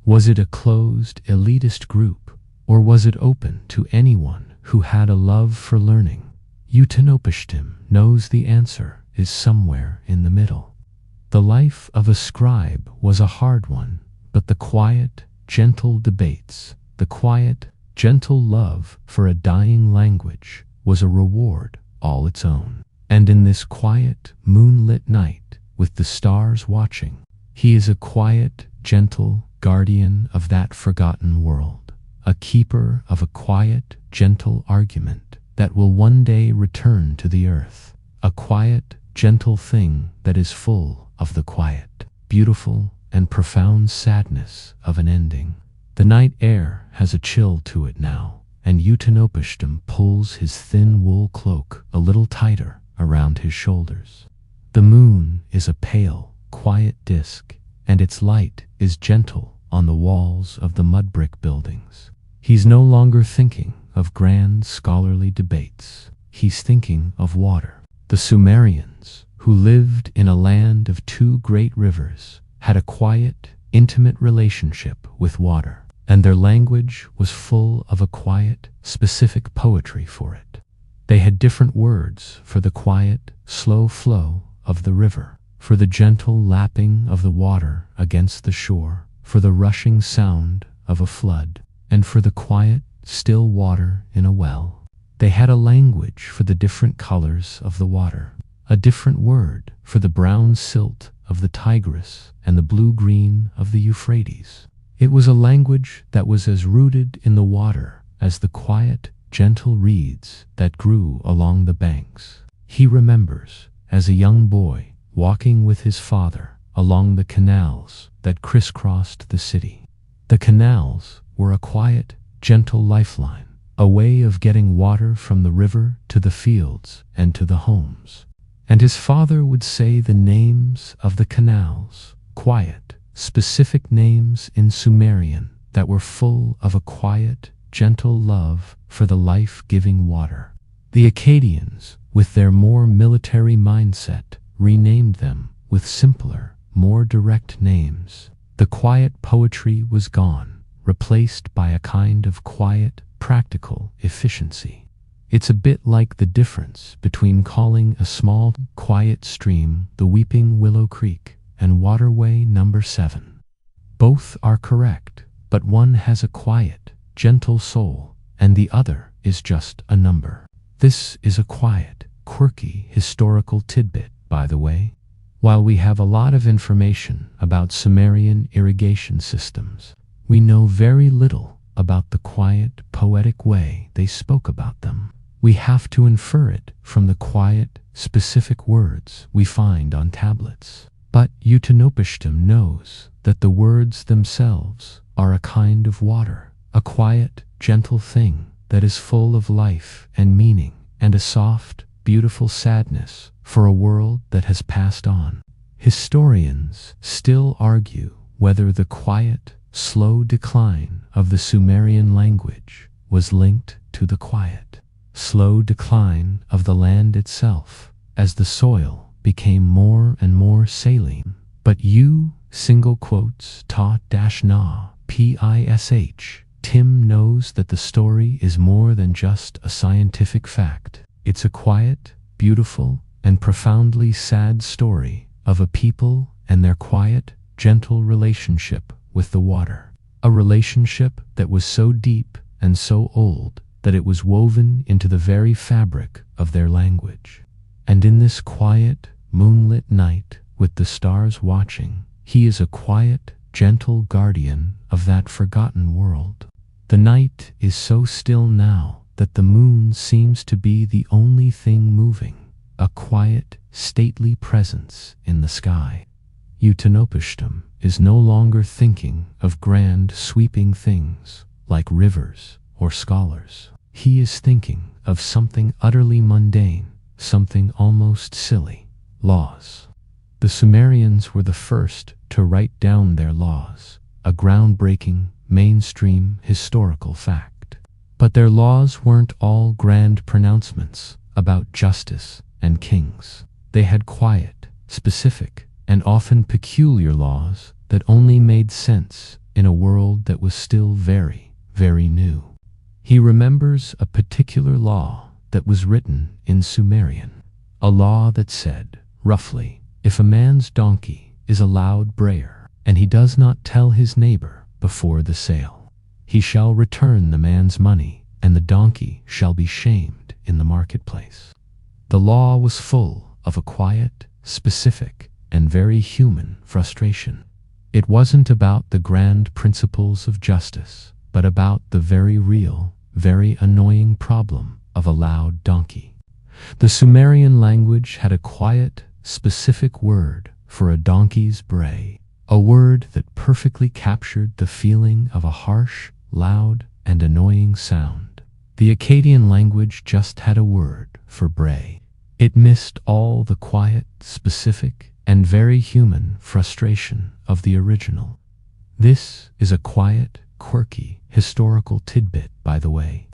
Was it a closed, elitist group, or was it open to anyone who had a love for learning? Uttanapishtim knows the answer is somewhere in the middle. The life of a scribe was a hard one, but the quiet, gentle debates, the quiet, gentle love for a dying language was a reward all its own. And in this quiet, moonlit night, with the stars watching, he is a quiet, gentle guardian of that forgotten world, a keeper of a quiet, gentle argument that will one day return to the earth, a quiet, gentle thing that is full of the quiet, beautiful, and profound sadness of an ending. The night air has a chill to it now, and Uttanapishtim pulls his thin wool cloak a little tighter around his shoulders. The moon is a pale, quiet disk, and its light is gentle on the walls of the mud brick buildings. He's no longer thinking of grand scholarly debates. He's thinking of water. The Sumerians, who lived in a land of two great rivers, had a quiet, intimate relationship with water, and their language was full of a quiet, specific poetry for it. They had different words for the quiet, slow flow of the river, for the gentle lapping of the water against the shore, for the rushing sound of a flood, and for the quiet, still water in a well. They had a language for the different colors of the water, a different word for the brown silt of the Tigris and the blue-green of the Euphrates. It was a language that was as rooted in the water as the quiet, gentle reeds that grew along the banks. He remembers, as a young boy, walking with his father along the canals that crisscrossed the city. The canals were a quiet, gentle lifeline, a way of getting water from the river to the fields and to the homes. And his father would say the names of the canals, quiet, specific names in Sumerian that were full of a quiet, gentle love for the life-giving water. The Akkadians, with their more military mindset, renamed them with simpler, more direct names. The quiet poetry was gone, replaced by a kind of quiet, practical efficiency. It's a bit like the difference between calling a small, quiet stream the Weeping Willow Creek and Waterway Number 7. Both are correct, but one has a quiet, gentle soul, and the other is just a number. This is a quiet, quirky, historical tidbit, by the way. While we have a lot of information about Sumerian irrigation systems, we know very little about the quiet, poetic way they spoke about them. We have to infer it from the quiet, specific words we find on tablets. But Uttanapishtim knows that the words themselves are a kind of water, a quiet, gentle thing that is full of life and meaning, and a soft, beautiful sadness for a world that has passed on. Historians still argue whether the quiet, slow decline of the Sumerian language was linked to the quiet, slow decline of the land itself as the soil became more and more saline. But Tim knows that the story is more than just a scientific fact. It's a quiet, beautiful, and profoundly sad story of a people and their quiet, gentle relationship with the water. A relationship that was so deep and so old that it was woven into the very fabric of their language. And in this quiet, moonlit night, with the stars watching, he is a quiet, gentle guardian of that forgotten world. The night is so still now that the moon seems to be the only thing moving, a quiet, stately presence in the sky. Utnapishtim is no longer thinking of grand, sweeping things like rivers or scholars. He is thinking of something utterly mundane, something almost silly: laws. The Sumerians were the first to write down their laws, a groundbreaking, mainstream historical fact. But their laws weren't all grand pronouncements about justice and kings. They had quiet, specific, and often peculiar laws that only made sense in a world that was still very, very new. He remembers a particular law that was written in Sumerian, a law that said, roughly, if a man's donkey is a loud brayer, and he does not tell his neighbor before the sale, he shall return the man's money, and the donkey shall be shamed in the marketplace. The law was full of a quiet, specific, and very human frustration. It wasn't about the grand principles of justice, but about the very real, very annoying problem of a loud donkey. The Sumerian language had a quiet, specific word for a donkey's bray, a word that perfectly captured the feeling of a harsh, loud, and annoying sound. The Akkadian language just had a word for bray. It missed all the quiet, specific, and very human frustration of the original. This is a quiet, quirky, historical tidbit, by the way.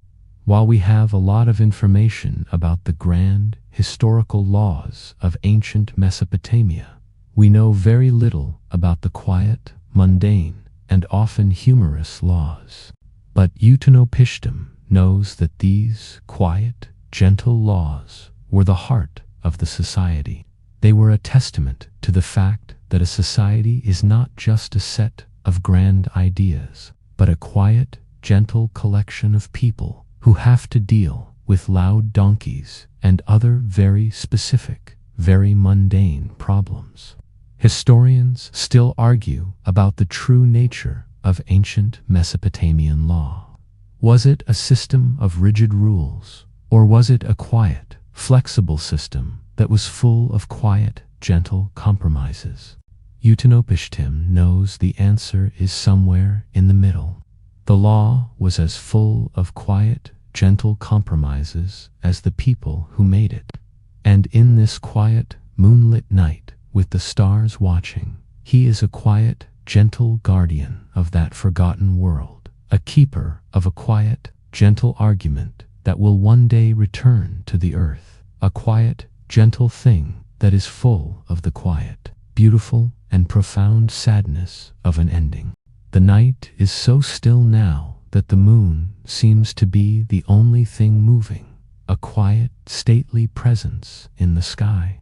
While we have a lot of information about the grand, historical laws of ancient Mesopotamia, we know very little about the quiet, mundane, and often humorous laws. But Utnapishtim knows that these quiet, gentle laws were the heart of the society. They were a testament to the fact that a society is not just a set of grand ideas, but a quiet, gentle collection of people who have to deal with loud donkeys and other very specific, very mundane problems. Historians still argue about the true nature of ancient Mesopotamian law. Was it a system of rigid rules, or was it a quiet, flexible system that was full of quiet, gentle compromises? Utnapishtim knows the answer is somewhere in the middle. The law was as full of quiet, gentle compromises as the people who made it. And in this quiet, moonlit night, with the stars watching, he is a quiet, gentle guardian of that forgotten world, a keeper of a quiet, gentle argument that will one day return to the earth, a quiet, gentle thing that is full of the quiet, beautiful, and profound sadness of an ending. The night is so still now that the moon seems to be the only thing moving, a quiet, stately presence in the sky.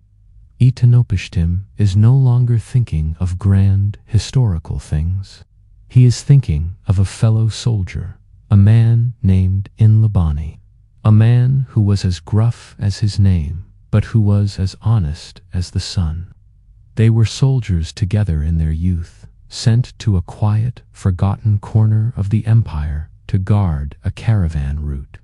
Utnapishtim is no longer thinking of grand, historical things. He is thinking of a fellow soldier, a man named Inlabani, a man who was as gruff as his name, but who was as honest as the sun. They were soldiers together in their youth, sent to a quiet, forgotten corner of the empire to guard a caravan route.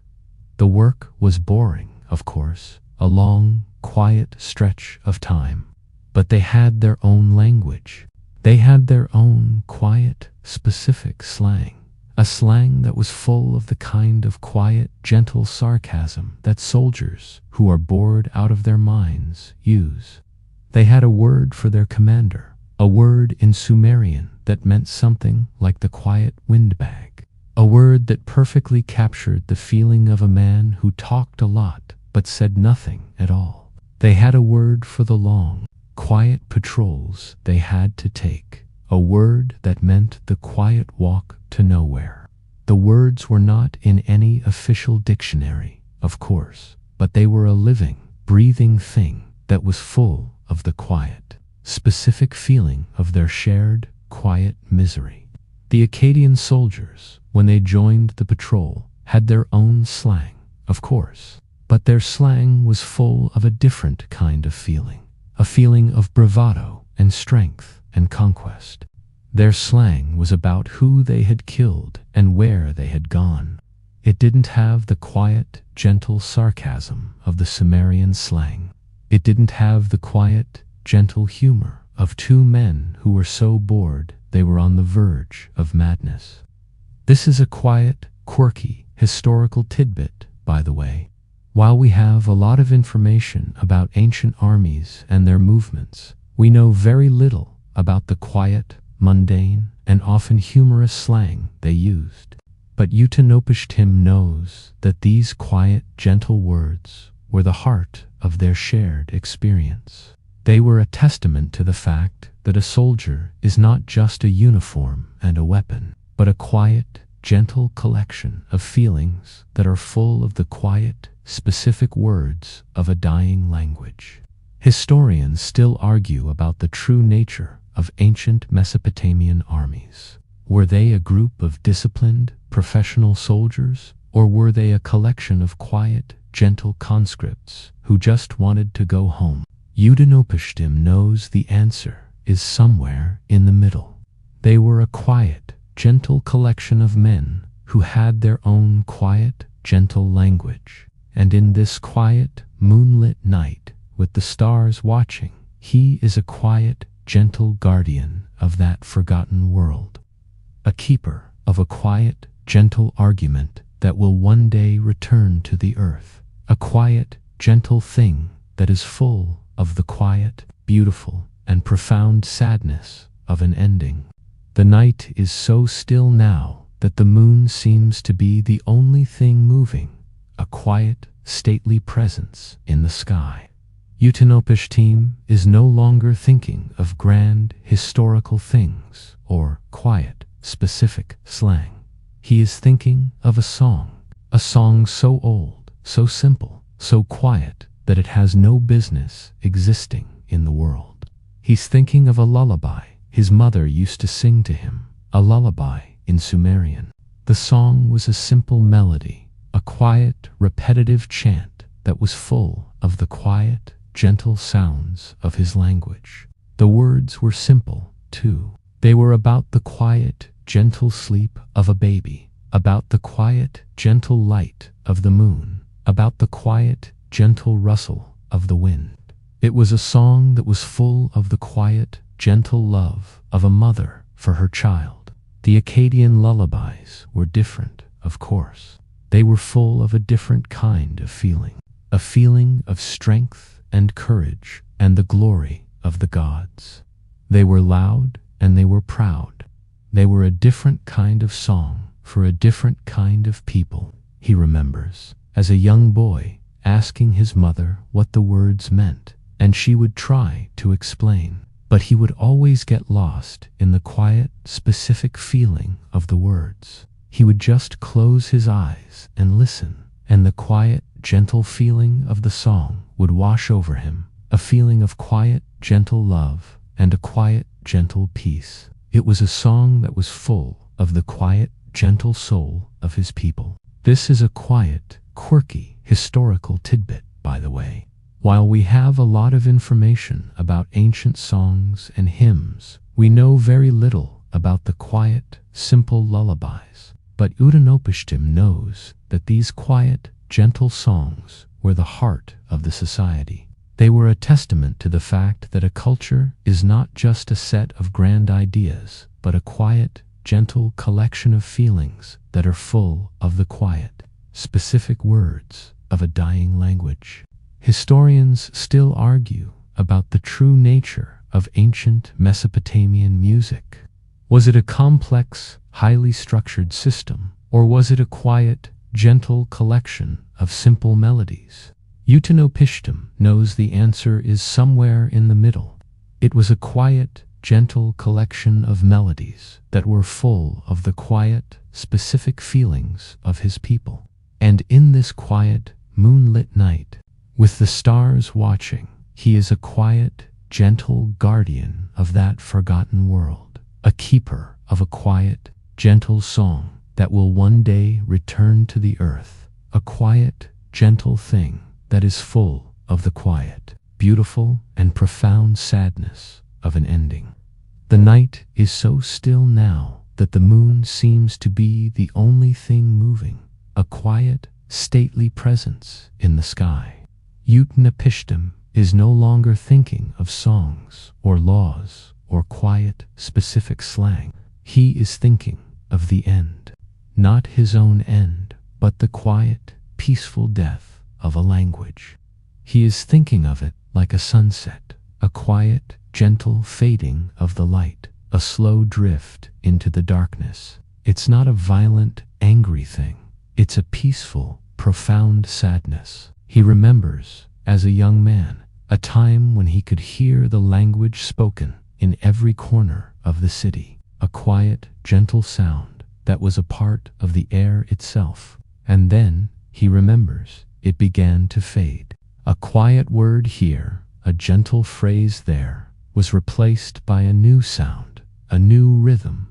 The work was boring, of course, a long, quiet stretch of time. But they had their own language. They had their own quiet, specific slang, a slang that was full of the kind of quiet, gentle sarcasm that soldiers who are bored out of their minds use. They had a word for their commander, a word in Sumerian that meant something like the quiet windbag, a word that perfectly captured the feeling of a man who talked a lot but said nothing at all. They had a word for the long, quiet patrols they had to take, a word that meant the quiet walk to nowhere. The words were not in any official dictionary, of course, but they were a living, breathing thing that was full of the quiet, specific feeling of their shared, quiet misery. The Akkadian soldiers, when they joined the patrol, had their own slang, of course, but their slang was full of a different kind of feeling, a feeling of bravado and strength and conquest. Their slang was about who they had killed and where they had gone. It didn't have the quiet, gentle sarcasm of the Sumerian slang. It didn't have the quiet, gentle humor of two men who were so bored they were on the verge of madness. This is a quiet, quirky, historical tidbit, by the way. While we have a lot of information about ancient armies and their movements, we know very little about the quiet, mundane, and often humorous slang they used. But Utnapishtim knows that these quiet, gentle words were the heart of their shared experience. They were a testament to the fact that a soldier is not just a uniform and a weapon, but a quiet, gentle collection of feelings that are full of the quiet, specific words of a dying language. Historians still argue about the true nature of ancient Mesopotamian armies. Were they a group of disciplined, professional soldiers, or were they a collection of quiet, gentle conscripts who just wanted to go home? Utnapishtim knows the answer is somewhere in the middle. They were a quiet, gentle collection of men who had their own quiet, gentle language. And in this quiet, moonlit night, with the stars watching, he is a quiet, gentle guardian of that forgotten world. A keeper of a quiet, gentle argument that will one day return to the earth. A quiet, gentle thing that is full of the quiet, beautiful, and profound sadness of an ending. The night is so still now that the moon seems to be the only thing moving, a quiet, stately presence in the sky. Utnapishtim is no longer thinking of grand, historical things or quiet, specific slang. He is thinking of a song so old, so simple, so quiet that it has no business existing in the world. He's thinking of a lullaby his mother used to sing to him, a lullaby in Sumerian. The song was a simple melody, a quiet, repetitive chant that was full of the quiet, gentle sounds of his language. The words were simple, too. They were about the quiet, gentle sleep of a baby, about the quiet, gentle light of the moon, about the quiet, gentle rustle of the wind. It was a song that was full of the quiet, gentle love of a mother for her child. The Akkadian lullabies were different, of course. They were full of a different kind of feeling, a feeling of strength and courage and the glory of the gods. They were loud and they were proud. They were a different kind of song for a different kind of people. He remembers, as a young boy, asking his mother what the words meant, and she would try to explain, but he would always get lost in the quiet, specific feeling of the words. He would just close his eyes and listen, and the quiet, gentle feeling of the song would wash over him, a feeling of quiet, gentle love and a quiet, gentle peace. It was a song that was full of the quiet, gentle soul of his people. This is a quiet, quirky, historical tidbit, by the way. While we have a lot of information about ancient songs and hymns, we know very little about the quiet, simple lullabies. But Utnapishtim knows that these quiet, gentle songs were the heart of the society. They were a testament to the fact that a culture is not just a set of grand ideas, but a quiet, gentle collection of feelings that are full of the quiet, specific words of a dying language. Historians still argue about the true nature of ancient Mesopotamian music. Was it a complex, highly structured system, or was it a quiet, gentle collection of simple melodies? Utnapishtim knows the answer is somewhere in the middle. It was a quiet, gentle collection of melodies that were full of the quiet, specific feelings of his people. And in this quiet, moonlit night, With the stars watching, he is a quiet, gentle guardian of that forgotten world, a keeper of a quiet, gentle song that will one day return to the earth, a quiet, gentle thing that is full of the quiet, beautiful, and profound sadness of an ending. The night is so still now that the moon seems to be the only thing moving, a quiet, stately presence in the sky. Utnapishtim is no longer thinking of songs or laws or quiet, specific slang. He is thinking of the end, not his own end, but the quiet, peaceful death of a language. He is thinking of it like a sunset, a quiet, gentle fading of the light, a slow drift into the darkness. It's not a violent, angry thing. It's a peaceful, profound sadness. He remembers, as a young man, a time when he could hear the language spoken in every corner of the city, a quiet, gentle sound that was a part of the air itself. And then, he remembers, it began to fade. A quiet word here, a gentle phrase there, was replaced by a new sound, a new rhythm.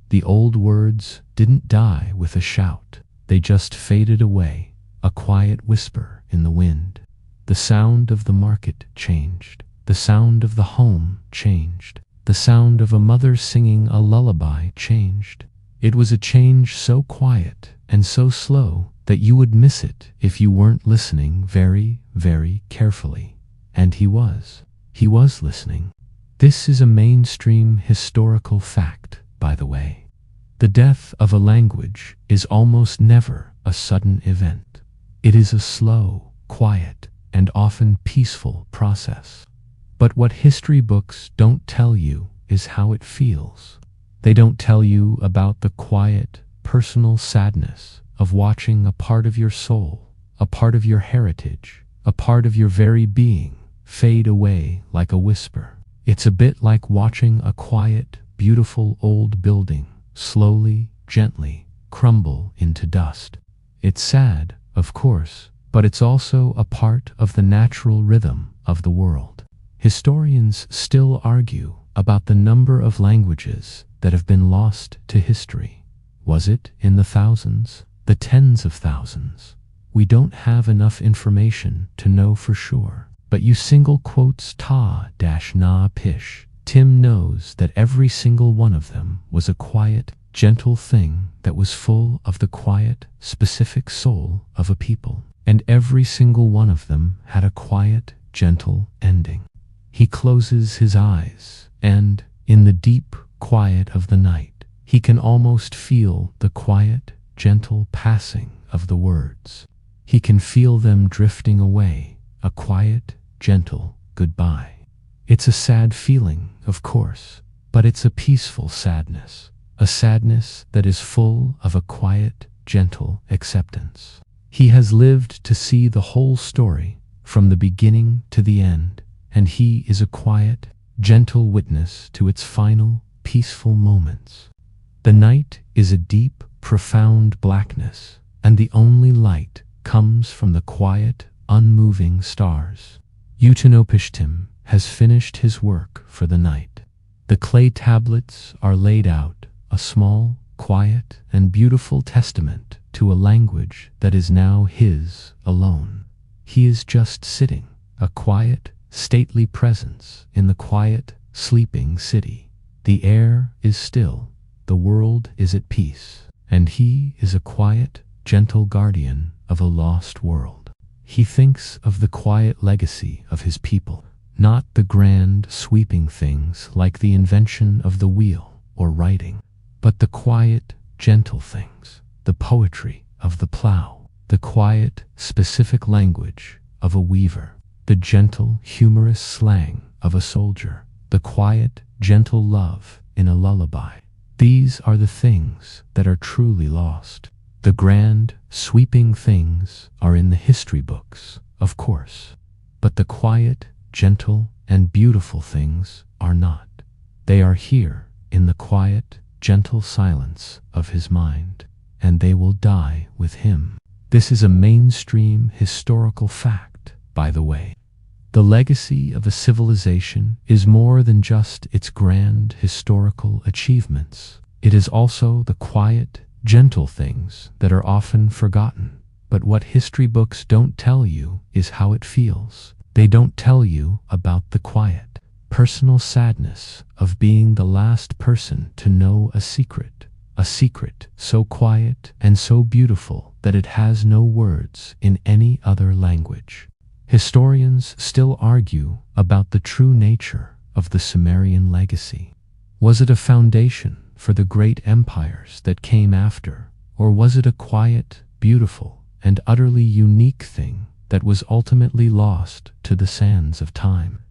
The old words didn't die with a shout. They just faded away, a quiet whisper in the wind. The sound of the market changed. The sound of the home changed. The sound of a mother singing a lullaby changed. It was a change so quiet and so slow that you would miss it if you weren't listening very, very carefully. And he was listening. This is a mainstream historical fact, by the way. The death of a language is almost never a sudden event. It is a slow, quiet, and often peaceful process. But what history books don't tell you is how it feels. They don't tell you about the quiet, personal sadness of watching a part of your soul, a part of your heritage, a part of your very being fade away like a whisper. It's a bit like watching a quiet, beautiful old building slowly, gently crumble into dust. It's sad, of course, but it's also a part of the natural rhythm of the world. Historians still argue about the number of languages that have been lost to history. Was it in the thousands, the tens of thousands? We don't have enough information to know for sure. But you single quotes ta-na pish. Tim knows that every single one of them was a quiet, gentle thing that was full of the quiet, specific soul of a people. And every single one of them had a quiet, gentle ending. He closes his eyes, and, in the deep quiet of the night, he can almost feel the quiet, gentle passing of the words. He can feel them drifting away, a quiet, gentle goodbye. It's a sad feeling, of course, but it's a peaceful sadness, a sadness that is full of a quiet, gentle acceptance. He has lived to see the whole story, from the beginning to the end, and he is a quiet, gentle witness to its final, peaceful moments. The night is a deep, profound blackness, and the only light comes from the quiet, unmoving stars. Utnapishtim has finished his work for the night. The clay tablets are laid out, a small, quiet, and beautiful testament to a language that is now his alone. He is just sitting, a quiet, stately presence in the quiet, sleeping city. The air is still, the world is at peace, and he is a quiet, gentle guardian of a lost world. He thinks of the quiet legacy of his people, not the grand, sweeping things like the invention of the wheel or writing, but the quiet, gentle things, the poetry of the plow, the quiet, specific language of a weaver, the gentle, humorous slang of a soldier, the quiet, gentle love in a lullaby. These are the things that are truly lost. The grand, sweeping things are in the history books, of course, but the quiet, gentle, and beautiful things are not. They are here in the quiet, gentle silence of his mind, and they will die with him. This is a mainstream historical fact, by the way. The legacy of a civilization is more than just its grand historical achievements. It is also the quiet, gentle things that are often forgotten. But what history books don't tell you is how it feels. They don't tell you about the quiet, personal sadness of being the last person to know a secret so quiet and so beautiful that it has no words in any other language. Historians still argue about the true nature of the Sumerian legacy. Was it a foundation for the great empires that came after, or was it a quiet, beautiful, and utterly unique thing that was ultimately lost to the sands of time?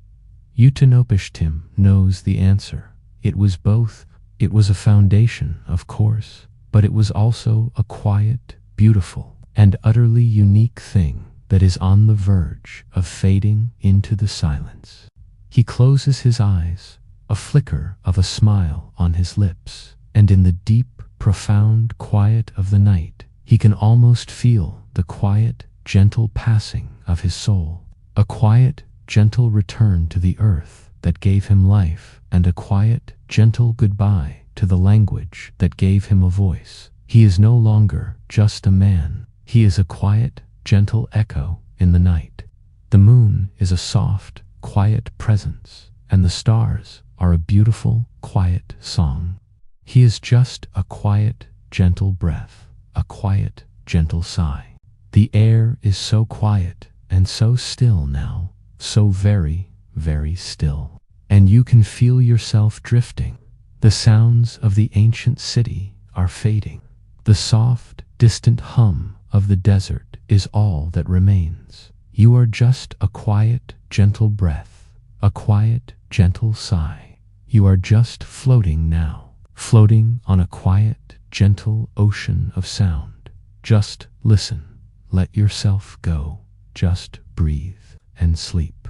Utanopishtim knows the answer. It was both. It was a foundation, of course, but it was also a quiet, beautiful, and utterly unique thing that is on the verge of fading into the silence. He closes his eyes, a flicker of a smile on his lips, and in the deep, profound quiet of the night, he can almost feel the quiet, gentle passing of his soul, a quiet, gentle return to the earth that gave him life, and a quiet, gentle goodbye to the language that gave him a voice. He is no longer just a man. He is a quiet, gentle echo in the night. The moon is a soft, quiet presence, and the stars are a beautiful, quiet song. He is just a quiet, gentle breath, a quiet, gentle sigh. The air is so quiet and so still now, so very, very still. And you can feel yourself drifting. The sounds of the ancient city are fading. The soft, distant hum of the desert is all that remains. You are just a quiet, gentle breath, a quiet, gentle sigh. You are just floating now, floating on a quiet, gentle ocean of sound. Just listen, let yourself go, just breathe and sleep.